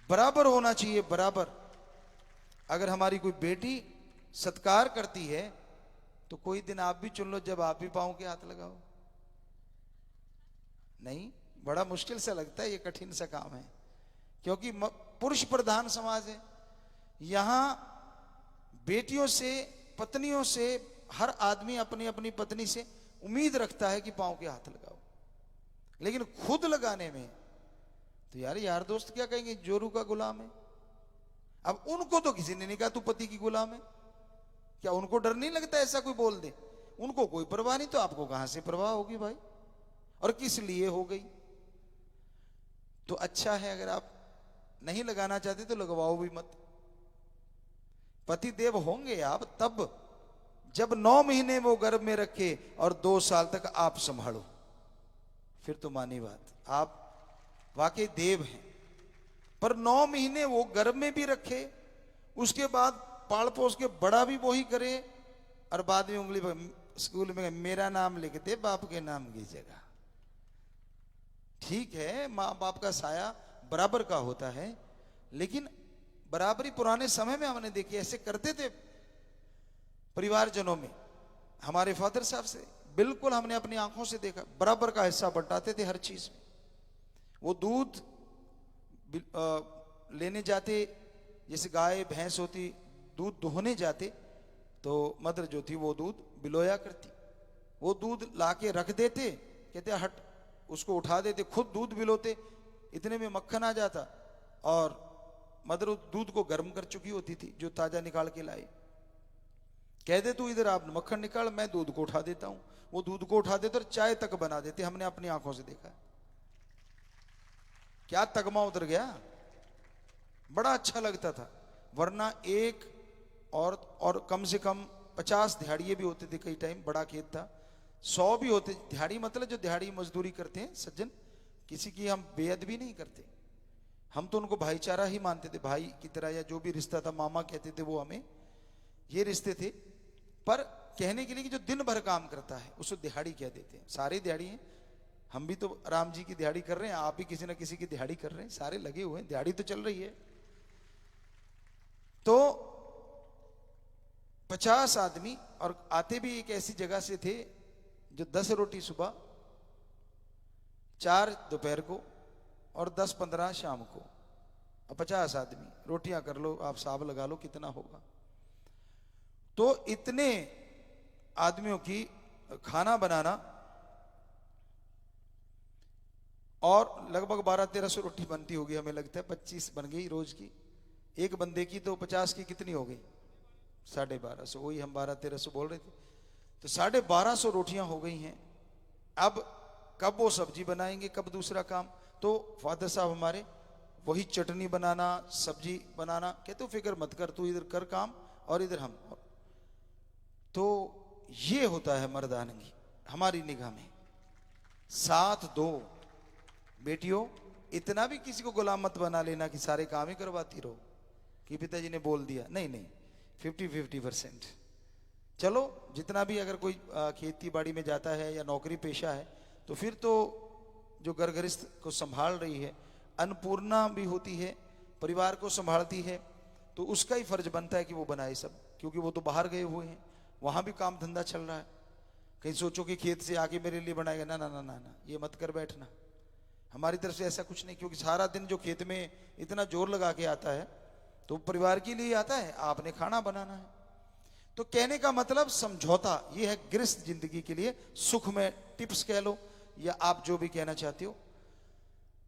S3: बराबर होना चाहिए, बराबर। अगर हमारी कोई बेटी सत्कार करती है तो कोई दिन आप भी चुन लो जब आप भी पाँव के हाथ लगाओ। नहीं, बड़ा मुश्किल सा लगता है, ये कठिन सा काम है, क्योंकि पुरुष प्रधान समाज है। यहां बेटियों से, पत्नियों से हर आदमी अपनी अपनी पत्नी से उम्मीद रखता है कि पाँव के हाथ लगाओ, लेकिन खुद लगाने में तो यार दोस्त क्या कहेंगे, जोरू का गुलाम है। अब उनको तो किसी ने नहीं कहा तू पति की गुलाम है, क्या उनको डर नहीं लगता ऐसा कोई बोल दे? उनको कोई परवाह नहीं, तो आपको कहां से परवाह होगी भाई, और किस लिए हो गई? तो अच्छा है अगर आप नहीं लगाना चाहते तो लगवाओ भी मत। पति देव होंगे आप तब जब 9 महीने वो गर्भ में रखे और 2 साल तक आप संभालो, फिर तो मानी बात, आप वाकई देव हैं। पर 9 महीने वो गर्भ में भी रखे, उसके बाद पाल पोस के बड़ा भी वही करे, और बाद में उंगली पर स्कूल में मेरा नाम लिख दे बाप के नाम की जगह। ठीक है, माँ बाप का साया बराबर का होता है, लेकिन बराबरी पुराने समय में हमने देखी, ऐसे करते थे परिवारजनों में। हमारे फादर साहब से बिल्कुल हमने अपनी आंखों से देखा, बराबर का हिस्सा बंटाते थे हर चीज में। वो दूध लेने जाते, जैसे गाय भैंस होती, दूध दोहने जाते तो मदर जो थी वो दूध बिलोया करती, वो दूध लाके रख देते, कहते हट, उसको उठा देते, खुद दूध बिलोते, इतने में मक्खन आ जाता, और मदर उस दूध को गर्म कर चुकी होती थी जो ताजा निकाल के लाए। कह दे तू इधर आप मक्खन निकाल, मैं दूध को उठा देता हूं। वो दूध को उठा देते और चाय तक बना देते, हमने अपनी आंखों से देखा। क्या तगमा उतर गया, बड़ा अच्छा लगता था। वरना एक और कम से कम 50 दिहाड़िए भी होते थे, कई टाइम बड़ा खेत था, 100 भी होते। दिहाड़ी मतलब जो दिहाड़ी मजदूरी करते हैं सज्जन, किसी की हम बेअदबी नहीं करते, हम तो उनको भाईचारा ही मानते थे, भाई की तरह, या जो भी रिश्ता था, मामा कहते थे वो हमें, ये रिश्ते थे। पर कहने के लिए कि जो दिन भर काम करता है उसको दिहाड़ी कह देते हैं। सारे दिहाड़ी हैं, हम भी तो राम जी की दिहाड़ी कर रहे हैं, आप भी किसी ना किसी की दिहाड़ी कर रहे हैं, सारे लगे हुए हैं, दिहाड़ी तो चल रही है। तो 50 आदमी, और आते भी एक ऐसी जगह से थे जो 10 रोटी सुबह, 4 दोपहर को और 10-15 शाम को। अब 50 आदमी, रोटियां कर लो आप, हिसाब लगा लो कितना होगा। तो इतने आदमियों की खाना बनाना, और लगभग 1200-1300 रोटी बनती होगी, हमें लगता है 25 बन गई रोज की। एक बंदे की तो 50 की कितनी हो गई, 1250, वही हम 1200-1300 बोल रहे थे। तो 1250 रोटियां हो गई हैं। अब कब वो सब्जी बनाएंगे, कब दूसरा काम। तो फादर साहब हमारे वही चटनी बनाना, सब्जी बनाना, कहते हो फिक्र मत कर, तू इधर कर काम और इधर हम। तो ये होता है मर्दानगी हमारी निगाह में। साथ दो बेटियों, इतना भी किसी को गुलाम मत बना लेना कि सारे काम ही करवाती रहो, कि पिताजी ने बोल दिया। नहीं नहीं, 50-50%। चलो जितना भी, अगर कोई खेती बाड़ी में जाता है या नौकरी पेशा है, तो फिर तो जो घर गृहस्थ को संभाल रही है, अन्नपूर्णा भी होती है, परिवार को संभालती है, तो उसका ही फर्ज बनता है कि वो बनाए सब, क्योंकि वो तो बाहर गए हुए हैं, वहां भी काम धंधा चल रहा है। कहीं सोचो कि खेत से आके मेरे लिए बनाएगा, ना ना ना ना ना, ये मत कर बैठना। हमारी तरफ से ऐसा कुछ नहीं, क्योंकि सारा दिन जो खेत में इतना जोर लगा के आता है तो परिवार के लिए आता है, आपने खाना बनाना है। तो कहने का मतलब समझौता, ये है गृहस्थ जिंदगी के लिए सुख में टिप्स कह लो, या आप जो भी कहना चाहते हो,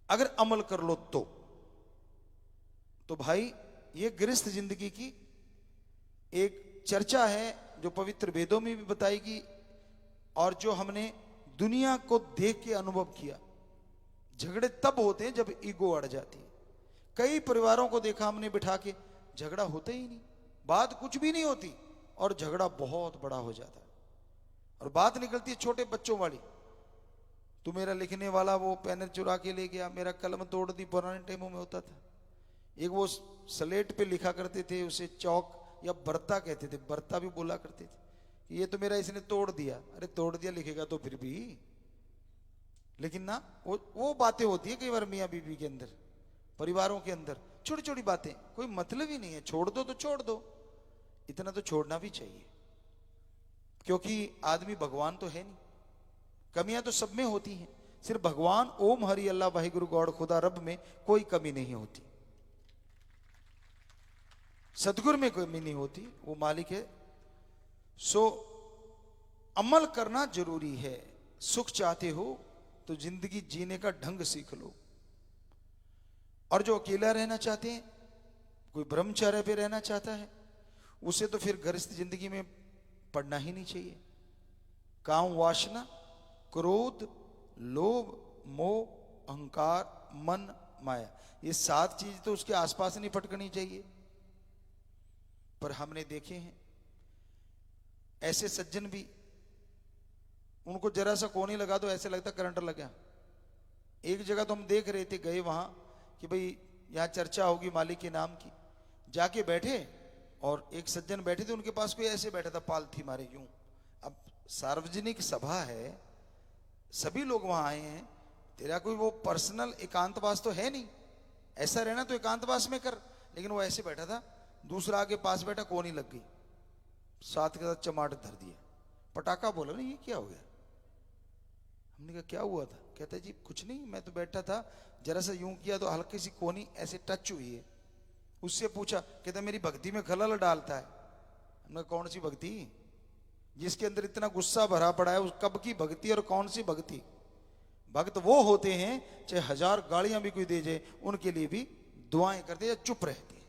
S3: अगर अमल कर लो तो भाई ये गृहस्थ जिंदगी की एक चर्चा है जो पवित्र वेदों में भी बताएगी, और जो हमने दुनिया को देख के अनुभव किया। झगड़े तब होते हैं जब ईगो अड़ जाती है। कई परिवारों को देखा हमने बिठा के, झगड़ा होता ही नहीं, बात कुछ भी नहीं होती, और झगड़ा बहुत बड़ा हो जाता है, और बात निकलती है छोटे बच्चों वाली। तू मेरा लिखने वाला वो पेन चुरा के ले गया, मेरा कलम तोड़ दी, पुराने टाइमों में होता था। एक वो स्लेट पे लिखा करते थे, उसे चौक या बर्ता कहते थे, बर्ता भी बोला करते थे। ये तो मेरा इसने तोड़ दिया, अरे तोड़ दिया लिखेगा तो फिर भी, लेकिन ना वो बातें होती है कई बार मियाँ बीवी के अंदर, परिवारों के अंदर, छोटी छोटी बातें कोई मतलब ही नहीं है, छोड़ दो तो छोड़ दो, इतना तो छोड़ना भी चाहिए, क्योंकि आदमी भगवान तो है नहीं, कमियां तो सब में होती हैं, सिर्फ भगवान ओम हरि अल्लाह वाहिगुरु गॉड खुदा रब में कोई कमी नहीं होती, सदगुरु में कोई कमी नहीं होती, वो मालिक है। सो अमल करना जरूरी है। सुख चाहते हो तो जिंदगी जीने का ढंग सीख लो, और जो अकेला रहना चाहते हैं, कोई ब्रह्मचर्य पे रहना चाहता है, उसे तो फिर गृहस्थ जिंदगी में पढ़ना ही नहीं चाहिए। काम वासना, क्रोध, लोभ, मोह, अहंकार, मन, माया, ये 7 चीज तो उसके आसपास नहीं भटकनी चाहिए। पर हमने देखे हैं ऐसे सज्जन भी, उनको जरा सा कोनी लगा दो ऐसे लगता करंट लगा। एक जगह तो हम देख रहे थे, गए वहां कि भाई यहां चर्चा होगी मालिक के नाम की, जाके बैठे और एक सज्जन बैठे थे, उनके पास कोई ऐसे बैठा था पालथी मारे यूं। अब सार्वजनिक सभा है, सभी लोग वहां आए हैं, तेरा कोई वो पर्सनल एकांतवास तो है नहीं, ऐसा रहना तो एकांतवास में कर, लेकिन वो ऐसे बैठा था, दूसरा आगे पास बैठा, कोनी लग गई, साथ के साथ चमाट धर दिया, पटाखा बोला ना, ये क्या हो गया? हमने कहा क्या हुआ था? कहता है जी कुछ नहीं, मैं तो बैठा था, जरा सा यूं किया तो हल्की सी कोनी ऐसे टच हुई है। उससे पूछा, कहता मेरी भक्ति में खलल डालता है। हमने कौन सी भक्ति? जिसके अंदर इतना गुस्सा भरा पड़ा है, उस कब की भक्ति और कौन सी भक्ति? भक्त वो होते हैं चाहे 1000 गालियां भी कोई दे जाए, उनके लिए भी दुआएं करते या चुप रहते हैं।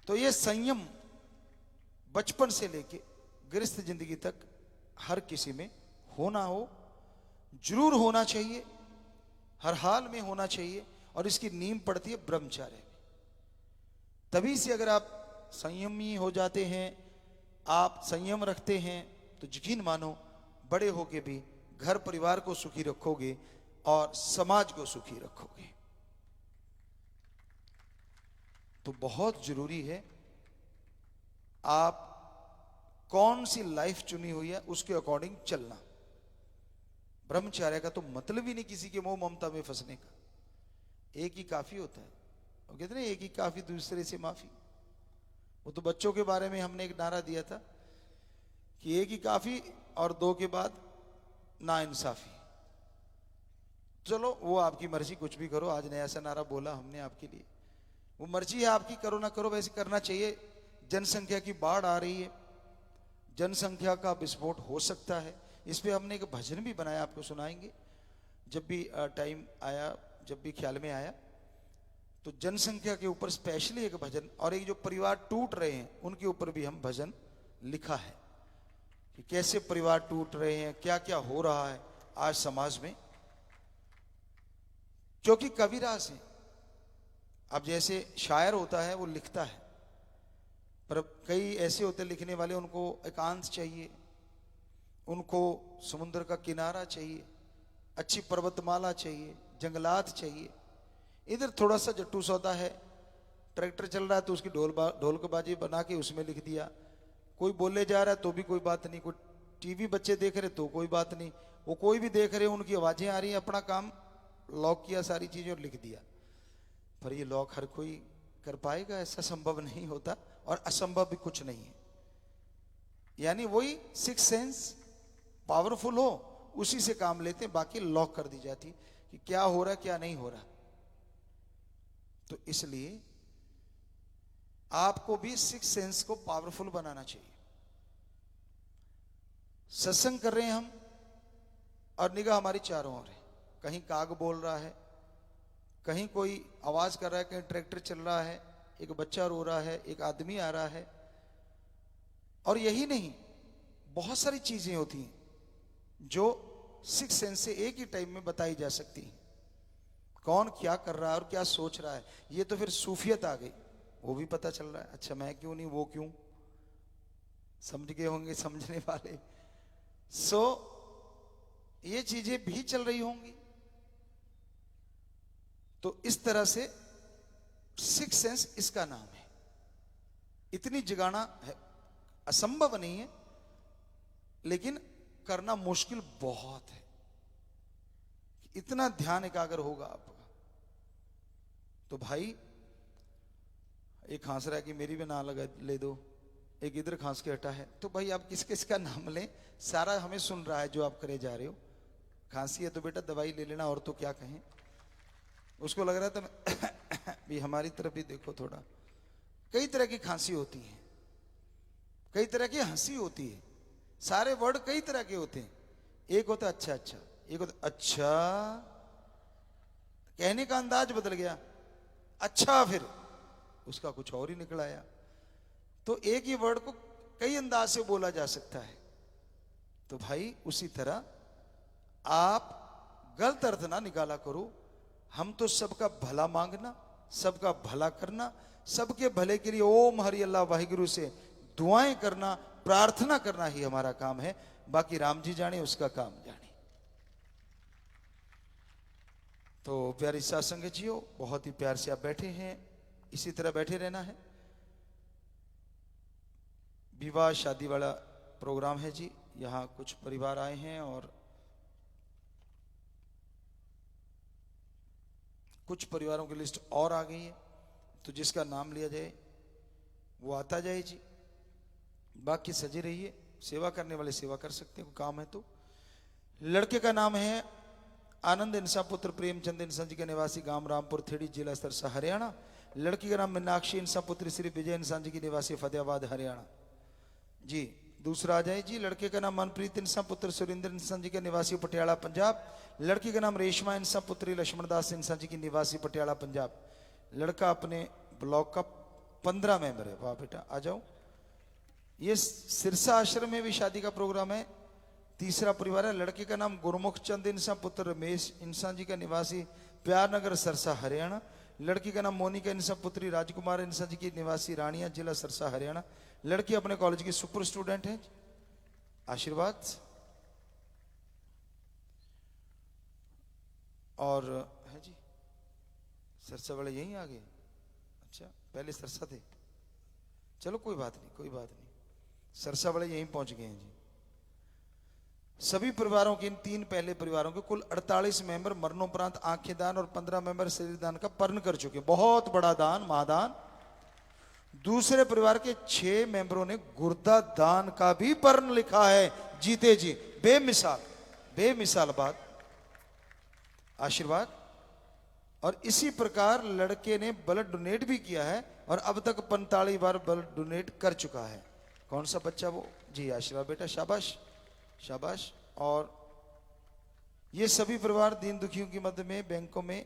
S3: तो ये संयम बचपन से लेके गृहस्थ जिंदगी तक हर किसी में होना हो, जरूर होना चाहिए, हर हाल में होना चाहिए, और इसकी नींव पड़ती है ब्रह्मचर्य में। तभी से अगर आप संयमी हो जाते हैं, आप संयम रखते हैं, तो यकीन मानो बड़े होके भी घर परिवार को सुखी रखोगे और समाज को सुखी रखोगे। तो बहुत जरूरी है आप कौन सी लाइफ चुनी हुई है उसके अकॉर्डिंग चलना। ब्रह्मचर्य का तो मतलब ही नहीं किसी के मोह ममता में फंसने का, एक ही काफी होता है। वो कहते हैं एक ही काफी दूसरे से माफी। वो तो बच्चों के बारे में हमने एक नारा दिया था कि एक ही काफी और 2 के बाद ना इंसाफी। चलो वो आपकी मर्जी, कुछ भी करो, आज नया सा नारा बोला हमने आपके लिए, वो मर्जी है आपकी, करो ना करो, वैसे करना चाहिए। जनसंख्या की बाढ़ आ रही है, जनसंख्या का विस्फोट हो सकता है, इस पे हमने एक भजन भी बनाया, आपको सुनाएंगे जब भी टाइम आया, जब भी ख्याल में आया। तो जनसंख्या के ऊपर स्पेशली एक भजन, और एक जो परिवार टूट रहे हैं उनके ऊपर भी हम भजन लिखा है कि कैसे परिवार टूट रहे हैं, क्या क्या हो रहा है आज समाज में। क्योंकि कविराज है, अब जैसे शायर होता है वो लिखता है, पर कई ऐसे होते लिखने वाले, उनको एकांत चाहिए, उनको समुद्र का किनारा चाहिए, अच्छी पर्वतमाला चाहिए, जंगलात चाहिए। इधर थोड़ा सा जट्टू सौदा है, ट्रैक्टर चल रहा है तो उसकी ढोलकबाजी बना के उसमें लिख दिया, कोई बोले जा रहा है तो भी कोई बात नहीं, कोई टीवी बच्चे देख रहे तो कोई बात नहीं, वो कोई भी देख रहे उनकी आवाजें आ रही हैं, अपना काम लॉक किया सारी चीजें और लिख दिया। पर ये लॉक हर कोई कर पाएगा? ऐसा संभव नहीं होता, और असंभव भी कुछ नहीं है। यानी वही 6 सेंस पावरफुल हो, उसी से काम लेते हैं, बाकी लॉक कर दी जाती कि क्या हो रहा है क्या नहीं हो रहा। तो इसलिए आपको भी 6 सेंस को पावरफुल बनाना चाहिए। सत्संग कर रहे हैं हम, और निगाह हमारी चारों ओर है, कहीं काग बोल रहा है, कहीं कोई आवाज कर रहा है, कहीं ट्रैक्टर चल रहा है, एक बच्चा रो रहा है, एक आदमी आ रहा है। और यही नहीं, बहुत सारी चीजें होती हैं जो 6 सेंस से एक ही टाइम में बताई जा सकती हैं। कौन क्या कर रहा है और क्या सोच रहा है, ये तो फिर सूफियत आ गई, वो भी पता चल रहा है। अच्छा मैं क्यों नहीं, वो क्यों, समझ गए होंगे समझने वाले। सो ये चीजें भी चल रही होंगी। तो इस तरह से 6 सेंस इसका नाम है। इतनी जगाना है, असंभव नहीं है, लेकिन करना मुश्किल बहुत है। इतना ध्यान एकाग्र होगा आपका, तो भाई एक खांस रहा है कि मेरी भी ना लगा ले दो, एक इधर खांस के हटा है, तो भाई आप किस किस का नाम लें, सारा हमें सुन रहा है जो आप करे जा रहे हो। खांसी है तो बेटा दवाई ले लेना, और तो क्या कहें। उसको लग रहा था भी हमारी तरफ भी देखो थोड़ा। कई तरह की खांसी होती है, कई तरह की हंसी होती है, सारे वर्ड कई तरह के होते हैं। एक होता है अच्छा अच्छा, एक होता अच्छा, कहने का अंदाज बदल गया, अच्छा फिर उसका कुछ और ही निकल आया। तो एक ही वर्ड को कई अंदाज से बोला जा सकता है। तो भाई उसी तरह आप गलत अर्थ ना निकाला करो। हम तो सबका भला मांगना, सबका भला करना, सबके भले के लिए ओम हरि अल्लाह वाहिगुरु से दुआएं करना, प्रार्थना करना ही हमारा काम है। बाकी राम जी जाने, उसका काम जाने। तो प्यारी साथ संगत जियो, बहुत ही प्यार से आप बैठे हैं, इसी तरह बैठे रहना है। विवाह शादी वाला प्रोग्राम है जी। यहाँ कुछ परिवार आए हैं और कुछ परिवारों की लिस्ट और आ गई है, तो जिसका नाम लिया जाए वो आता जाए जी। बाकी सजे रहिए, सेवा करने वाले सेवा कर सकते हैं, काम है तो। लड़के का नाम है आनंद इंसा पुत्र प्रेमचंद इंसा जी के निवासी गांव रामपुर थेड़ी, जिला सरसा, हरियाणा। लड़की का नाम मीनाक्षी इंसा पुत्री श्री विजय इंसान जी की निवासी फतेहाबाद, हरियाणा जी। दूसरा आ जाए जी। लड़के का नाम मनप्रीत इंसा पुत्र सुरेंद्र इंसान जी के निवासी पटियाला, पंजाब। लड़की का नाम रेशमा इंसा पुत्री लक्ष्मणदास इंसान जी की निवासी पटियाला, पंजाब। लड़का अपने ब्लॉक का 15 मेंबर है। वाह बेटा, आ जाओ। ये सिरसा आश्रम में भी शादी का प्रोग्राम है। तीसरा परिवार है। लड़के का नाम गुरमुख चंद इंसा पुत्र रमेश इंसान जी का निवासी प्यार नगर, सरसा, हरियाणा। लड़की का नाम मोनिका इंसा पुत्री राजकुमार इंसा जी की निवासी रानिया, जिला सरसा, हरियाणा। लड़की अपने कॉलेज की सुपर स्टूडेंट है। आशीर्वाद। और है जी, सरसा वाले यहीं आ गए। अच्छा, पहले सरसा थे, चलो कोई बात नहीं, कोई बात नहीं। सरसा वाले यहीं पहुंच गए हैं जी। सभी परिवारों के, इन 3 पहले परिवारों के कुल 48 मेंबर मरणोपरांत आंखें दान और 15 मेंबर शरीर दान का पर्ण कर चुके। बहुत बड़ा दान, महादान। दूसरे परिवार के 6 मेंबरों ने गुर्दा दान का भी पर्ण लिखा है। जीते जी, बेमिसाल, बेमिसाल बात। आशीर्वाद। और इसी प्रकार लड़के ने ब्लड डोनेट भी किया है और अब तक 45 बार ब्लड डोनेट कर चुका है। कौन सा बच्चा वो जी? आशीर्वाद बेटा, शाबाश शाबाश। और ये सभी परिवार दीन दुखियों की मदद में बैंकों में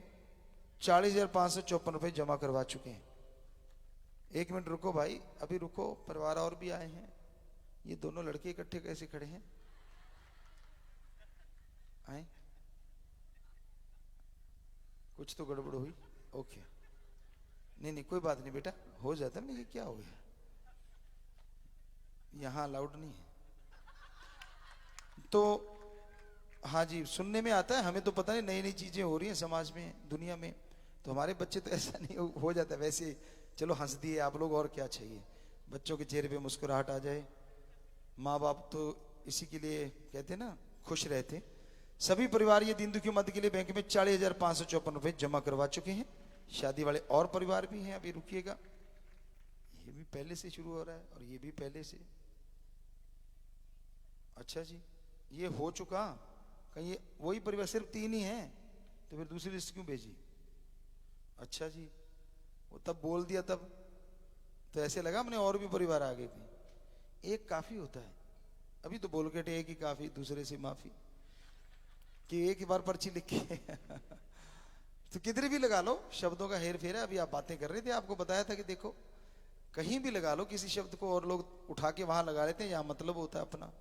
S3: 40,554 रुपए जमा करवा चुके हैं। 1 मिनट रुको भाई, अभी रुको, परिवार और भी आए हैं। ये दोनों लड़के इकट्ठे कैसे खड़े हैं? आए, कुछ तो गड़बड़ हुई। ओके, नहीं नहीं कोई बात नहीं बेटा, हो जाता है। ये क्या हो गया? यहां अलाउड नहीं है तो। हाँ जी, सुनने में आता है, हमें तो पता नहीं, नई नई चीजें हो रही हैं समाज में, दुनिया में। तो हमारे बच्चे तो ऐसा नहीं हो जाता वैसे। चलो हंस दिए आप लोग, और क्या चाहिए। बच्चों के चेहरे पे मुस्कुराहट आ जाए, माँ बाप तो इसी के लिए कहते हैं ना, खुश रहते। सभी परिवार ये दीन दुखी मद के लिए बैंक में 40,554 रुपए जमा करवा चुके हैं। शादी वाले और परिवार भी हैं, अभी रुकिएगा। ये भी पहले से शुरू हो रहा है और ये भी पहले से। अच्छा जी, ये हो चुका। कहीं ये वही परिवार सिर्फ 3 ही हैं, तो फिर दूसरी लिस्ट क्यों भेजी? अच्छा जी, वो तब बोल दिया तब तो ऐसे लगा हमने और भी परिवार आगे की। एक काफी होता है। अभी तो बोल के एक ही काफी, दूसरे से माफी, कि एक ही बार पर्ची लिख के तो किधर भी लगा लो, शब्दों का हेर फेर है। अभी आप बातें कर रहे थे, आपको बताया था कि देखो कहीं भी लगा लो किसी शब्द को, और लोग उठा के वहां लगा लेते हैं, यहां मतलब होता है अपना।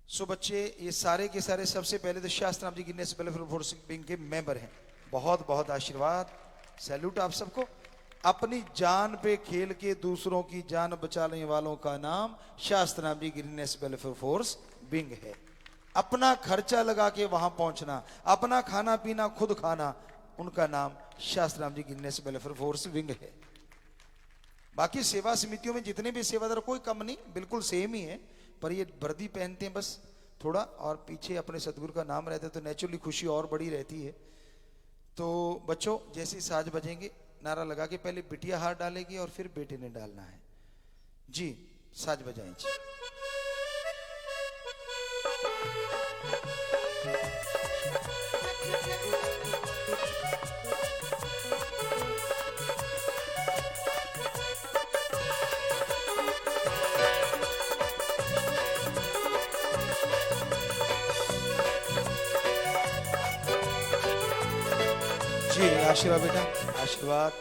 S3: सो बच्चे, ये सारे के सारे सबसे पहले तो शास्त्र नाम जी गिनेस वेलफेयर फोर्स विंग के मेंबर हैं। बहुत बहुत आशीर्वाद, सैल्यूट आप सबको। अपनी जान पे खेल के दूसरों की जान बचाने वालों का नाम शास्त्र नाम जी गिनेस वेलफेयर फोर्स विंग है। अपना खर्चा लगा के वहां पहुंचना, अपना खाना पीना खुद खाना, उनका नाम शास्त्र नाम जी गिनेस वेलफेयर फोर्स विंग है। बाकी सेवा समितियों में जितने भी सेवादार, कोई कम नहीं, बिल्कुल सेम ही है। पर ये वर्दी पहनते हैं बस थोड़ा, और पीछे अपने सदगुरु का नाम रहता है, तो नेचुरली खुशी और बड़ी रहती है। तो बच्चों जैसे ही साज बजेंगे नारा लगा के पहले बिटिया हाथ डालेगी और फिर बेटे ने डालना है जी। साज बजाएं जी। जी आशीर्वाद बेटा, आशीर्वाद।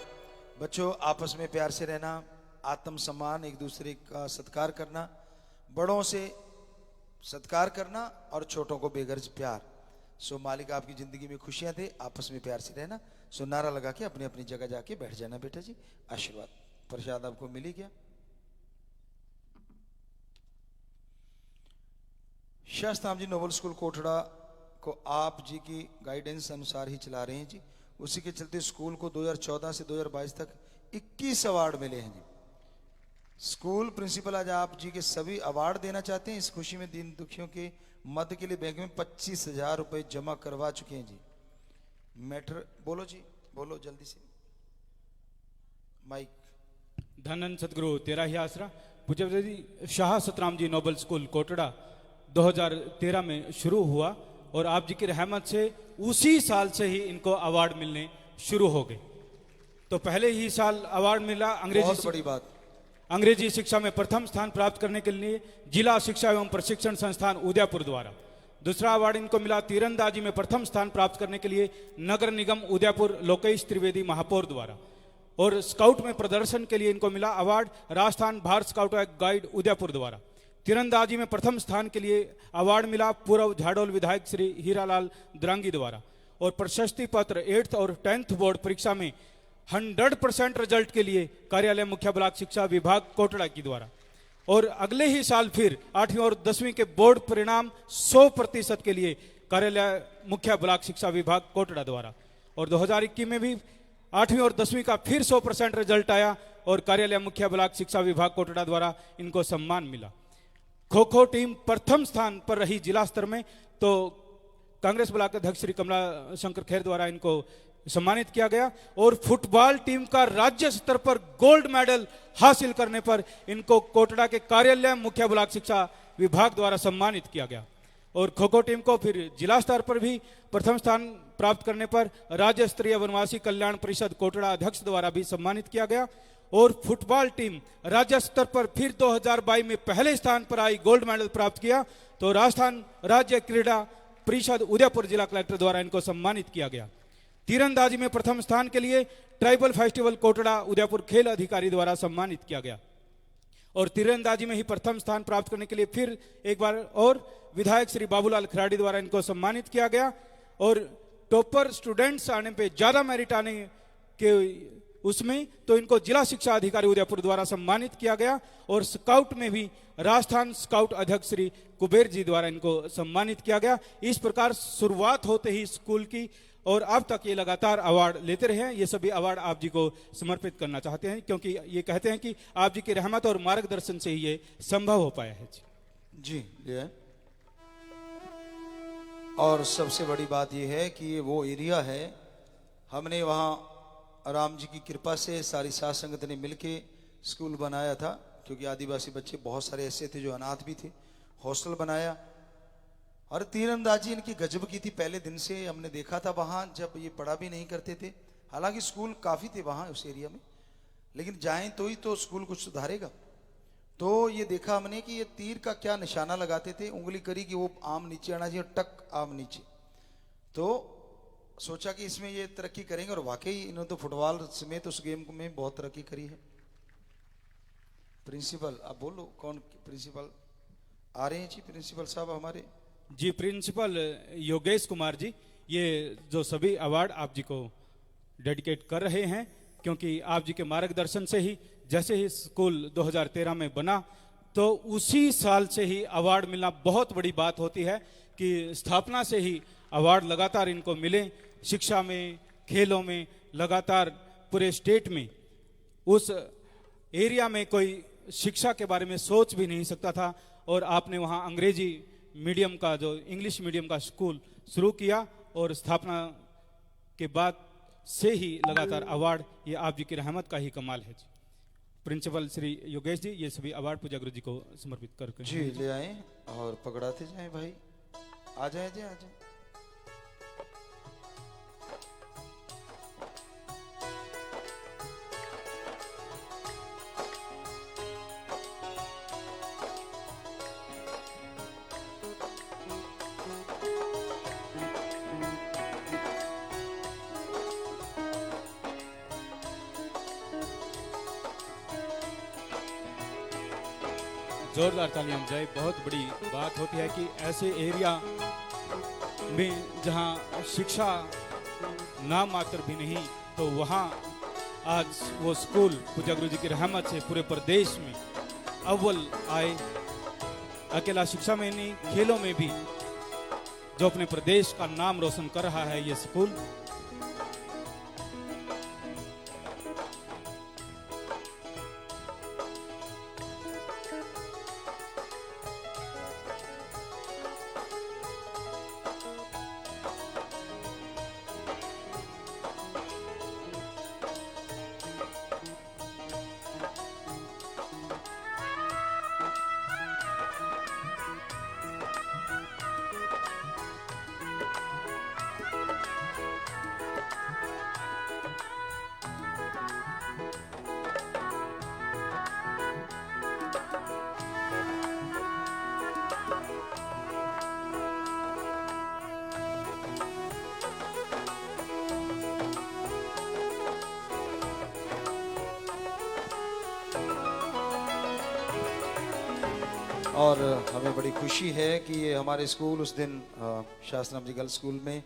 S3: बच्चों आपस में प्यार से रहना, आत्म सम्मान, एक दूसरे का सत्कार करना, बड़ों से सत्कार करना और छोटों को बेगर्ज प्यार। सो मालिक आपकी जिंदगी में खुशियां दे, आपस में प्यार से रहना। सो नारा लगा के अपनी अपनी जगह जाके बैठ जाना बेटा जी। आशीर्वाद। प्रसाद आपको मिली क्या? शास्त्राम जी नोबल स्कूल कोटड़ा को आप जी की गाइडेंस अनुसार ही चला रहे हैं जी। उसी के चलते स्कूल को 2014 से 2022 तक 21 अवार्ड मिले हैं जी। स्कूल प्रिंसिपल आज आप जी के सभी अवार्ड देना चाहते हैं। इस खुशी में दीन दुखियों के मदद के लिए बैंक में 25,000 रुपए जमा करवा चुके हैं जी। मैटर बोलो जी, बोलो जल्दी से माइक।
S2: धनन सदगुरु तेरा ही आसरा। पूज्य जी शाह सतराम जी नोबल स्कूल कोटड़ा 2013 में शुरू हुआ और आप जी की रहमत से उसी साल से ही इनको अवार्ड मिलने शुरू हो गए। तो पहले ही साल अवार्ड मिला
S3: बहुत बड़ी बात।
S2: अंग्रेजी शिक्षा में प्रथम स्थान प्राप्त करने के लिए जिला शिक्षा एवं प्रशिक्षण संस्थान उदयपुर द्वारा। दूसरा अवार्ड इनको मिला तीरंदाजी में प्रथम स्थान प्राप्त करने के लिए नगर निगम उदयपुर लोकेश त्रिवेदी महापौर द्वारा। और स्काउट में प्रदर्शन के लिए इनको मिला award Rajasthan Bharat scout guide Udaipur द्वारा। तीरंदाजी में प्रथम स्थान के लिए अवार्ड मिला पूर्व झाडोल विधायक श्री हीरालाल द्रांगी द्वारा। और प्रशस्ति पत्र 8th और 10th बोर्ड परीक्षा में 100% रिजल्ट के लिए कार्यालय मुख्य ब्लॉक शिक्षा विभाग कोटड़ा की द्वारा। और अगले ही साल फिर 8वीं और 10वीं के बोर्ड परिणाम 100% के लिए कार्यालय मुख्य ब्लॉक शिक्षा विभाग कोटड़ा द्वारा। और 2021 में भी 8वीं और 10वीं का फिर 100% रिजल्ट आया और कार्यालय मुख्य ब्लॉक शिक्षा विभाग कोटड़ा द्वारा इनको सम्मान मिला। खो खो टीम प्रथम स्थान पर रही जिला स्तर में, तो कांग्रेस ब्लॉक अध्यक्ष श्री कमला शंकर खेर द्वारा इनको सम्मानित किया गया। और फुटबॉल टीम का राज्य स्तर पर गोल्ड मेडल हासिल करने पर इनको कोटड़ा के कार्यालय मुख्य ब्लॉक शिक्षा विभाग द्वारा सम्मानित किया गया। और खो खो टीम को फिर जिला स्तर पर भी प्रथम स्थान प्राप्त करने पर राज्य स्तरीय वनवासी कल्याण परिषद कोटड़ा अध्यक्ष द्वारा भी सम्मानित किया गया। और फुटबॉल टीम राज्य स्तर पर फिर 2022 में पहले स्थान पर आई, गोल्ड मेडल प्राप्त किया। तो राजस्थान राज्य क्रीड़ा परिषद उदयपुर जिला कलेक्टर द्वारा इनको सम्मानित किया गया। तीरंदाजी में प्रथम स्थान के लिए ट्राइबल फेस्टिवल कोटड़ा उदयपुर खेल अधिकारी द्वारा सम्मानित किया गया। और तीरंदाजी में ही प्रथम स्थान प्राप्त करने के लिए फिर एक बार और विधायक श्री बाबूलाल खराड़ी द्वारा इनको सम्मानित किया गया। और टॉपर स्टूडेंट्स आने पे ज्यादा मेरिट आने के उसमें तो इनको जिला शिक्षा अधिकारी उदयपुर द्वारा सम्मानित किया गया। और स्काउट में भी राजस्थान स्काउट अध्यक्ष श्री कुबेर जी द्वारा इनको सम्मानित किया गया। इस प्रकार शुरुआत होते ही स्कूल की और अब तक ये लगातार अवार्ड लेते रहे हैं। ये सभी अवार्ड आप जी को समर्पित करना चाहते हैं, क्योंकि ये कहते हैं कि आप जी की रहमत और मार्गदर्शन से ही ये संभव हो पाया है
S3: जी। ये और सबसे बड़ी बात यह है कि ये वो एरिया है, हमने वहाँ राम जी की कृपा से सारी साध संगत ने मिलके स्कूल बनाया था, क्योंकि आदिवासी बच्चे बहुत सारे ऐसे थे जो अनाथ भी थे। हॉस्टल बनाया और तीरंदाजी इनकी गजब की थी। पहले दिन से हमने देखा था वहाँ, जब ये पढ़ा भी नहीं करते थे, हालांकि स्कूल काफ़ी थे वहाँ उस एरिया में, लेकिन जाएं तो ही तो स्कूल कुछ सुधारेगा। तो ये देखा हमने कि ये तीर का क्या निशाना लगाते थे, उंगली करी कि वो आम नीचे आना चाहिए, टक आम नीचे। तो सोचा कि इसमें ये तरक्की करेंगे और वाकई इन्होंने तो फुटबॉल समेत उस गेम में बहुत तरक्की करी है। प्रिंसिपल आप बोलो, कौन प्रिंसिपल आ रहे हैं जी? प्रिंसिपल साहब हमारे
S2: जी, प्रिंसिपल योगेश कुमार जी, ये जो सभी अवार्ड आप जी को डेडिकेट कर रहे हैं, क्योंकि आप जी के मार्गदर्शन से ही जैसे ही स्कूल 2013 में बना तो उसी साल से ही अवार्ड मिलना बहुत बड़ी बात होती है कि स्थापना से ही अवार्ड लगातार इनको मिले। शिक्षा में, खेलों में लगातार पूरे स्टेट में उस एरिया में कोई शिक्षा के बारे में सोच भी नहीं सकता था। और आपने वहाँ अंग्रेजी मीडियम का, जो इंग्लिश मीडियम का स्कूल शुरू किया और स्थापना के बाद से ही लगातार अवार्ड, ये आप जी की रहमत का ही कमाल है जी। प्रिंसिपल श्री योगेश जी ये सभी अवार्ड पूजा गुरु जी को समर्पित करके
S3: जी ले आए और पकड़ाते जाए भाई। आ जाए जी, आ जाए।
S2: जोरदार तालियां बजाए। बहुत बड़ी बात होती है कि ऐसे एरिया में जहां शिक्षा नाम मात्र भी नहीं, तो वहां आज वो स्कूल पूजा गुरु जी की रहमत से पूरे प्रदेश में अव्वल आए। अकेला शिक्षा में नहीं, खेलों में भी जो अपने प्रदेश का नाम रोशन कर रहा है ये स्कूल।
S3: और हमें बड़ी खुशी है कि ये हमारे स्कूल उस दिन शास्त्रम जी गर्ल्स स्कूल में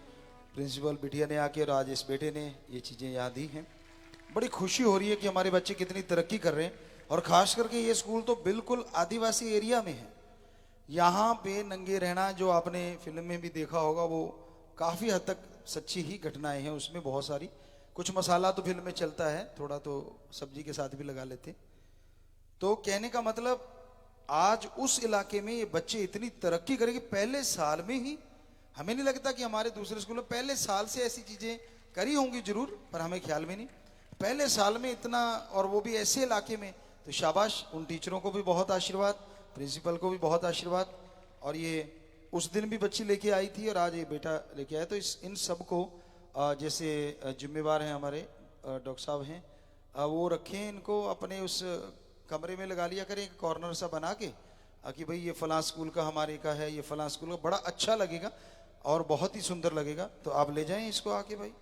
S3: प्रिंसिपल बिटिया ने आके और आज इस बेटे ने ये चीज़ें याद दी हैं। बड़ी खुशी हो रही है कि हमारे बच्चे कितनी तरक्की कर रहे हैं। और ख़ास करके ये स्कूल तो बिल्कुल आदिवासी एरिया में है। यहाँ पे नंगे रहना जो आपने फिल्म में भी देखा होगा वो काफ़ी हद तक सच्ची ही घटनाएं हैं। उसमें बहुत सारी, कुछ मसाला तो फिल्म में चलता है, थोड़ा तो सब्जी के साथ भी लगा लेते। तो कहने का मतलब आज उस इलाके में ये बच्चे इतनी तरक्की करेंगे पहले साल में ही। हमें नहीं लगता कि हमारे दूसरे स्कूल में पहले साल से ऐसी चीज़ें करी होंगी जरूर, पर हमें ख्याल में नहीं। पहले साल में इतना, और वो भी ऐसे इलाके में, तो शाबाश। उन टीचरों को भी बहुत आशीर्वाद, प्रिंसिपल को भी बहुत आशीर्वाद। और ये उस दिन भी बच्ची लेके आई थी और आज ये बेटा लेके आया। तो इन सब को जैसे जिम्मेवार हैं हमारे डॉक्टर साहब हैं, वो रखें इनको अपने उस कमरे में लगा लिया करें, एक कॉर्नर सा बना के कि भाई ये फलां स्कूल का हमारे का है, ये फलां स्कूल का। बड़ा अच्छा लगेगा और बहुत ही सुंदर लगेगा। तो आप ले जाएं इसको आके भाई।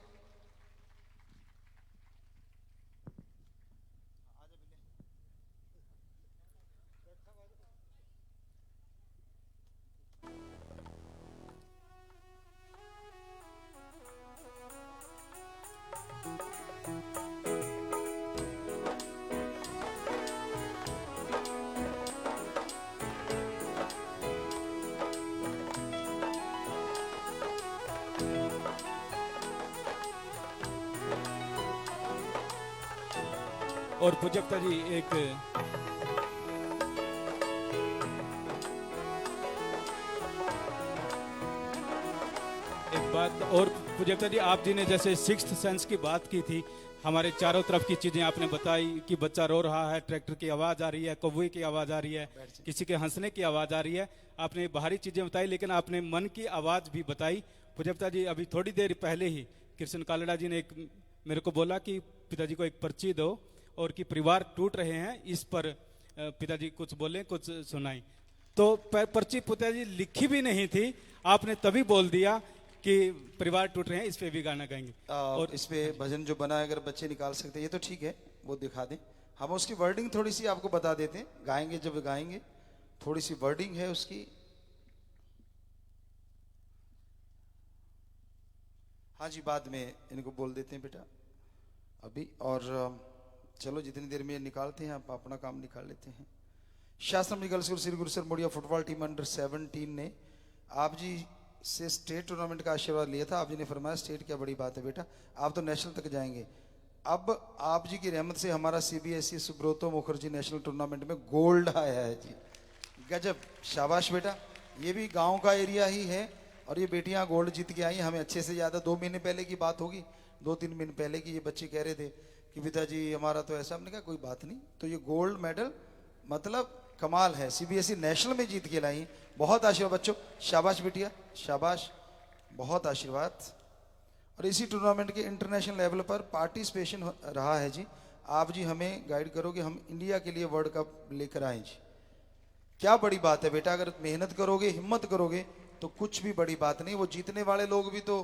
S2: और पूजकता जी एक बात और पूजकता जी, आप जी ने जैसे सिक्स्थ सेंस की बात की थी, हमारे चारों तरफ की चीजें आपने बताई कि बच्चा रो रहा है, ट्रैक्टर की आवाज आ रही है, कौवे की आवाज आ रही है, किसी के हंसने की आवाज आ रही है। आपने बाहरी चीजें बताई, लेकिन आपने मन की आवाज भी बताई। पूजकता जी अभी थोड़ी देर पहले ही कृष्ण कालड़ा जी ने मेरे को बोला कि पिताजी को एक पर्ची दो और कि परिवार टूट रहे हैं, इस पर पिताजी कुछ बोले, कुछ सुनाई। तो पर्ची पिताजी लिखी भी नहीं थी, आपने तभी बोल दिया कि परिवार टूट रहे हैं, इस पे भी गाना गाएंगे।
S3: और इस पे भजन जो बना है, अगर बच्चे निकाल सकते हैं ये तो ठीक है, वो दिखा दें। हम उसकी वर्डिंग थोड़ी सी आपको बता देते हैं, गाएंगे जब गाएंगे थोड़ी सी वर्डिंग है उसकी। हाँ जी, बाद में इनको बोल देते हैं बेटा अभी। और चलो जितनी देर में निकालते हैं, आप अपना काम निकाल लेते हैं। शास्त्रम girls school Shri Gurusar Modia football team under 17 ने आप जी से स्टेट टूर्नामेंट का आशीर्वाद लिया था। आप जी ने फरमाया स्टेट क्या बड़ी बात है बेटा, आप तो नेशनल तक जाएंगे। अब आप जी की रहमत से हमारा CBSE Subroto Mukherjee national tournament में गोल्ड आया है जी। गजब, शाबाश बेटा। ये भी गांव का एरिया ही है और ये बेटियां गोल्ड जीत के आई। हमें अच्छे से याद है, 2 महीने पहले की बात होगी, 2-3 दिन पहले कि ये बच्चे कह रहे थे कि पिताजी हमारा तो ऐसा, हमने कहा कोई बात नहीं। तो ये गोल्ड मेडल मतलब कमाल है, सीबीएसई नेशनल में जीत के लाई। बहुत आशीर्वाद बच्चों, शाबाश बिटिया शाबाश, बहुत आशीर्वाद। और इसी टूर्नामेंट के इंटरनेशनल लेवल पर पार्टिसिपेशन रहा है जी। आप जी हमें गाइड करोगे, हम इंडिया के लिए वर्ल्ड कप लेकर आए जी। क्या बड़ी बात है बेटा, अगर मेहनत करोगे हिम्मत करोगे तो कुछ भी बड़ी बात नहीं। वो जीतने वाले लोग भी तो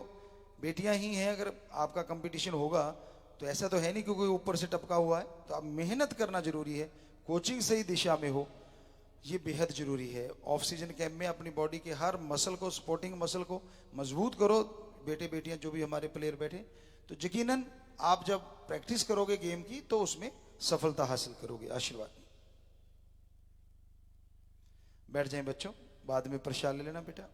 S3: बेटियां ही हैं। अगर आपका कंपटीशन होगा तो ऐसा तो है नहीं कि कोई ऊपर से टपका हुआ है। तो अब मेहनत करना जरूरी है, कोचिंग सही दिशा में हो, ये बेहद जरूरी है। ऑफ सीजन कैंप में अपनी बॉडी के हर मसल को, सपोर्टिंग मसल को मजबूत करो। बेटे बेटियां जो भी हमारे प्लेयर बैठे, तो यकीनन आप जब प्रैक्टिस करोगे गेम की तो उसमें सफलता हासिल करोगे। आशीर्वाद। बैठ जाएं बच्चों, बाद में प्रसाद ले लेना बेटा।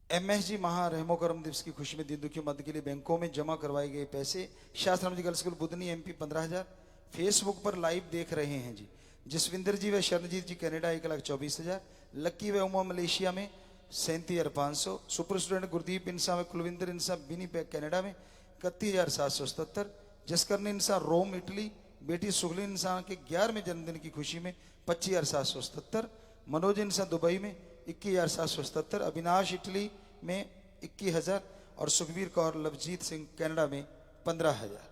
S3: एमएसजी महा रहमो करम दिवस की खुशी में दीन दुखियों मदद के लिए बैंकों में जमा करवाए गए पैसे। शास्त्राम ji girls school Budhni MP 15,000। Facebook पर लाइव देख रहे हैं जी जसविंदर जी व शरणजीत जी कनाडा 1,24,000। लक्की व उमा मलेशिया में 37,500। सुपर स्टूडेंट गुरदीप इंसा व कुलविंदर इंसा विनीपेग कनाडा में 31,777। जसकरण इंसा रोम इटली। बेटी सुगली इंसा के 11वें जन्मदिन की खुशी में 25,777। मनोज इंसा दुबई में 21,777। अविनाश इटली में 21,000 और सुखबीर कौर लवजीत सिंह कनाडा में 15,000।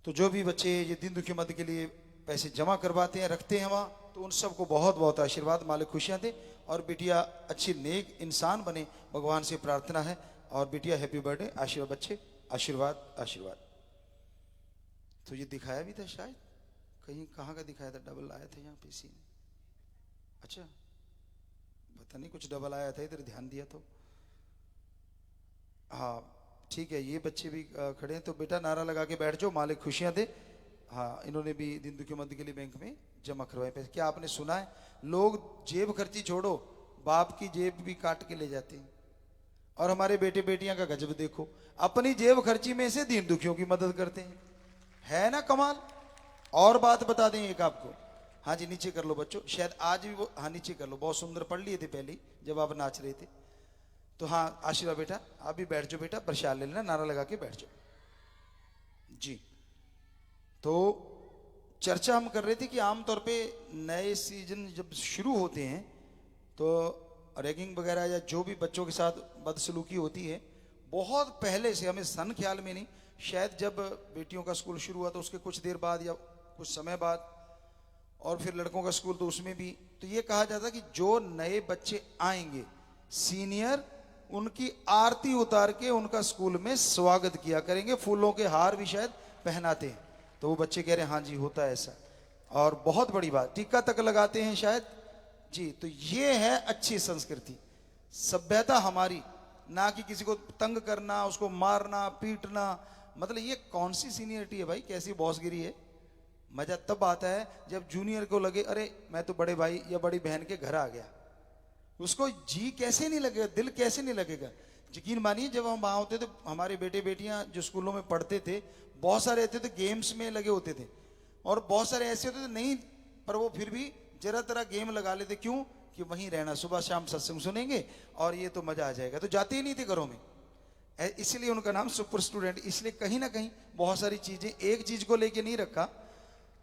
S3: तो जो भी बच्चे ये दिन दुखी मद के लिए पैसे जमा करवाते हैं, रखते हैं वहाँ, तो उन सबको बहुत बहुत आशीर्वाद, मालिक खुशियाँ दे और बिटिया अच्छी नेक इंसान बने, भगवान से प्रार्थना है। और बिटिया हैप्पी बर्थडे। आशीर्वाद बच्चे, आशीर्वाद आशीर्वाद। तो ये दिखाया भी था शायद कहीं, कहाँ का दिखाया था? डबल आया था यहाँ पे सीन। अच्छा पता नहीं, कुछ डबल आया था इधर, ध्यान दिया तो। हाँ ठीक है, ये बच्चे भी खड़े हैं, तो बेटा नारा लगा के बैठ जाओ, मालिक खुशियां दे। हाँ, इन्होंने भी दिन दुखी मद के लिए बैंक में जमा करवाए पैसे। क्या आपने सुना है, लोग जेब खर्ची छोड़ो, बाप की जेब भी काट के ले जाते हैं। और हमारे बेटे बेटियां का गजब देखो, अपनी जेब खर्ची में से दीन दुखियों की मदद करते हैं। है ना कमाल। और बात बता दें एक आपको। हाँ जी नीचे कर लो बच्चों, शायद आज भी वो, हाँ नीचे कर लो, बहुत सुंदर पढ़ लिए थे पहले जब आप नाच रहे थे। तो हाँ आशीर्वाद बेटा, आप भी बैठ जाओ बेटा, प्रसाद ले लेना, नारा लगा के बैठ जाओ जी। तो चर्चा हम कर रहे थे कि आमतौर पे नए सीजन जब शुरू होते हैं तो रैगिंग वगैरह या जो भी बच्चों के साथ बदसलूकी होती है, बहुत पहले से, हमें सन ख्याल में नहीं, शायद जब बेटियों का स्कूल शुरू हुआ तो उसके कुछ देर बाद या कुछ समय बाद, और फिर लड़कों का स्कूल तो उसमें भी, तो ये कहा जाता कि जो नए बच्चे आएंगे सीनियर उनकी आरती उतार के उनका स्कूल में स्वागत किया करेंगे, फूलों के हार भी शायद पहनाते हैं। तो वो बच्चे कह रहे हैं हाँ जी होता है ऐसा, और बहुत बड़ी बात, टीका तक लगाते हैं शायद जी। तो ये है अच्छी संस्कृति, सभ्यता हमारी, ना कि किसी को तंग करना, उसको मारना पीटना। मतलब ये कौन सी सीनियरिटी है भाई, कैसी बॉसगिरी है। मजा तब आता है जब जूनियर को लगे अरे मैं तो बड़े भाई या बड़ी बहन के घर आ गया, उसको जी कैसे नहीं लगेगा, दिल कैसे नहीं लगेगा। यकीन मानिए जब हम वहां होते थे, हमारे बेटे बेटियां जो स्कूलों में पढ़ते थे, बहुत सारे ऐसे थे गेम्स में लगे होते थे, और बहुत सारे ऐसे होते थे नहीं, पर वो फिर भी जरा तरह गेम लगा लेते। क्यों? कि वहीं रहना, सुबह शाम सत्संग सुनेंगे और ये तो मजा आ जाएगा, तो जाते ही नहीं थे घरों में। इसलिए उनका नाम सुपर स्टूडेंट। इसलिए कहीं ना कहीं बहुत सारी चीजें, एक चीज को लेके नहीं रखा,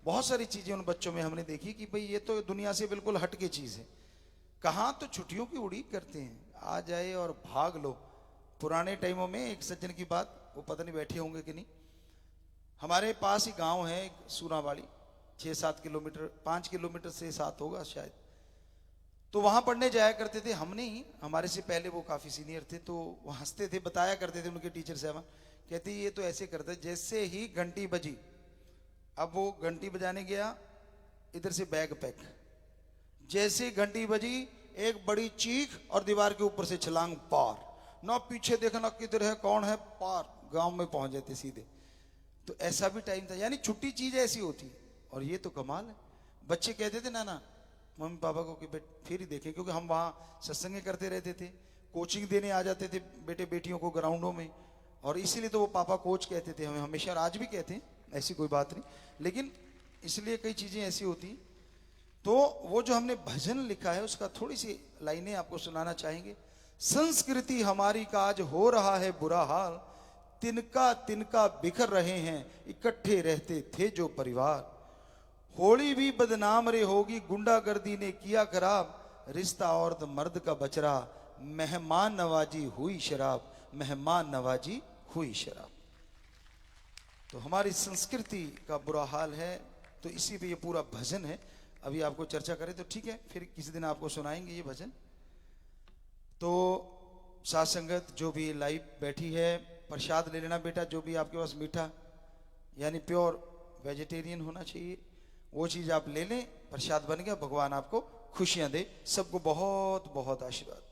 S3: बहुत सारी चीजें उन बच्चों में हमने देखी कि भाई ये तो दुनिया से बिल्कुल हटके चीज है। कहाँ तो छुट्टियों की उड़ीक करते हैं, आ जाए और भाग लो। पुराने टाइमों में एक सज्जन की बात, वो पता नहीं बैठे होंगे कि नहीं, हमारे पास ही गांव है सूरावाड़ी, 6-7 किलोमीटर, 5 किलोमीटर से 7 होगा शायद। तो वहां पढ़ने जाया करते थे, हमने ही, हमारे से पहले वो काफी सीनियर थे, तो वो हंसते थे, बताया करते थे उनके टीचर साहब, कहते ये तो ऐसे करते जैसे ही घंटी बजी, अब वो घंटी बजाने गया, इधर से बैग पैक, जैसे घंटी बजी एक बड़ी चीख और दीवार के ऊपर से छलांग पार, ना पीछे देखना किधर है कौन है, पार गांव में पहुंच जाते सीधे। तो ऐसा भी टाइम था, यानी छुट्टी चीज ऐसी होती। और ये तो कमाल है, बच्चे कहते थे ना मम्मी पापा को कि फिर ही देखें, क्योंकि हम वहाँ सत्संग करते रहते थे, कोचिंग देने आ जाते थे बेटे बेटियों को ग्राउंडों में, और इसीलिए तो वो पापा कोच कहते थे हमें हमेशा, और आज भी कहते हैं, ऐसी कोई बात नहीं। लेकिन इसलिए कई चीज़ें ऐसी होती तो वो जो हमने भजन लिखा है उसका थोड़ी सी लाइनें आपको सुनाना चाहेंगे। संस्कृति हमारी का आज हो रहा है बुरा हाल, तिनका तिनका बिखर रहे हैं, इकट्ठे रहते थे जो परिवार। होली भी बदनाम रे होगी, गुंडागर्दी ने किया खराब, रिश्ता औरत मर्द का बचरा, मेहमान नवाजी हुई शराब, मेहमान नवाजी हुई शराब। तो हमारी संस्कृति का बुरा हाल है, तो इसी पे ये पूरा भजन है। अभी आपको चर्चा करें तो ठीक है, फिर किसी दिन आपको सुनाएंगे ये भजन। तो साथ संगत जो भी लाइव बैठी है, प्रसाद ले लेना बेटा, जो भी आपके पास मीठा यानी प्योर वेजिटेरियन होना चाहिए वो चीज आप ले लें। प्रसाद बन गया, भगवान आपको खुशियां दे। सबको बहुत बहुत आशीर्वाद।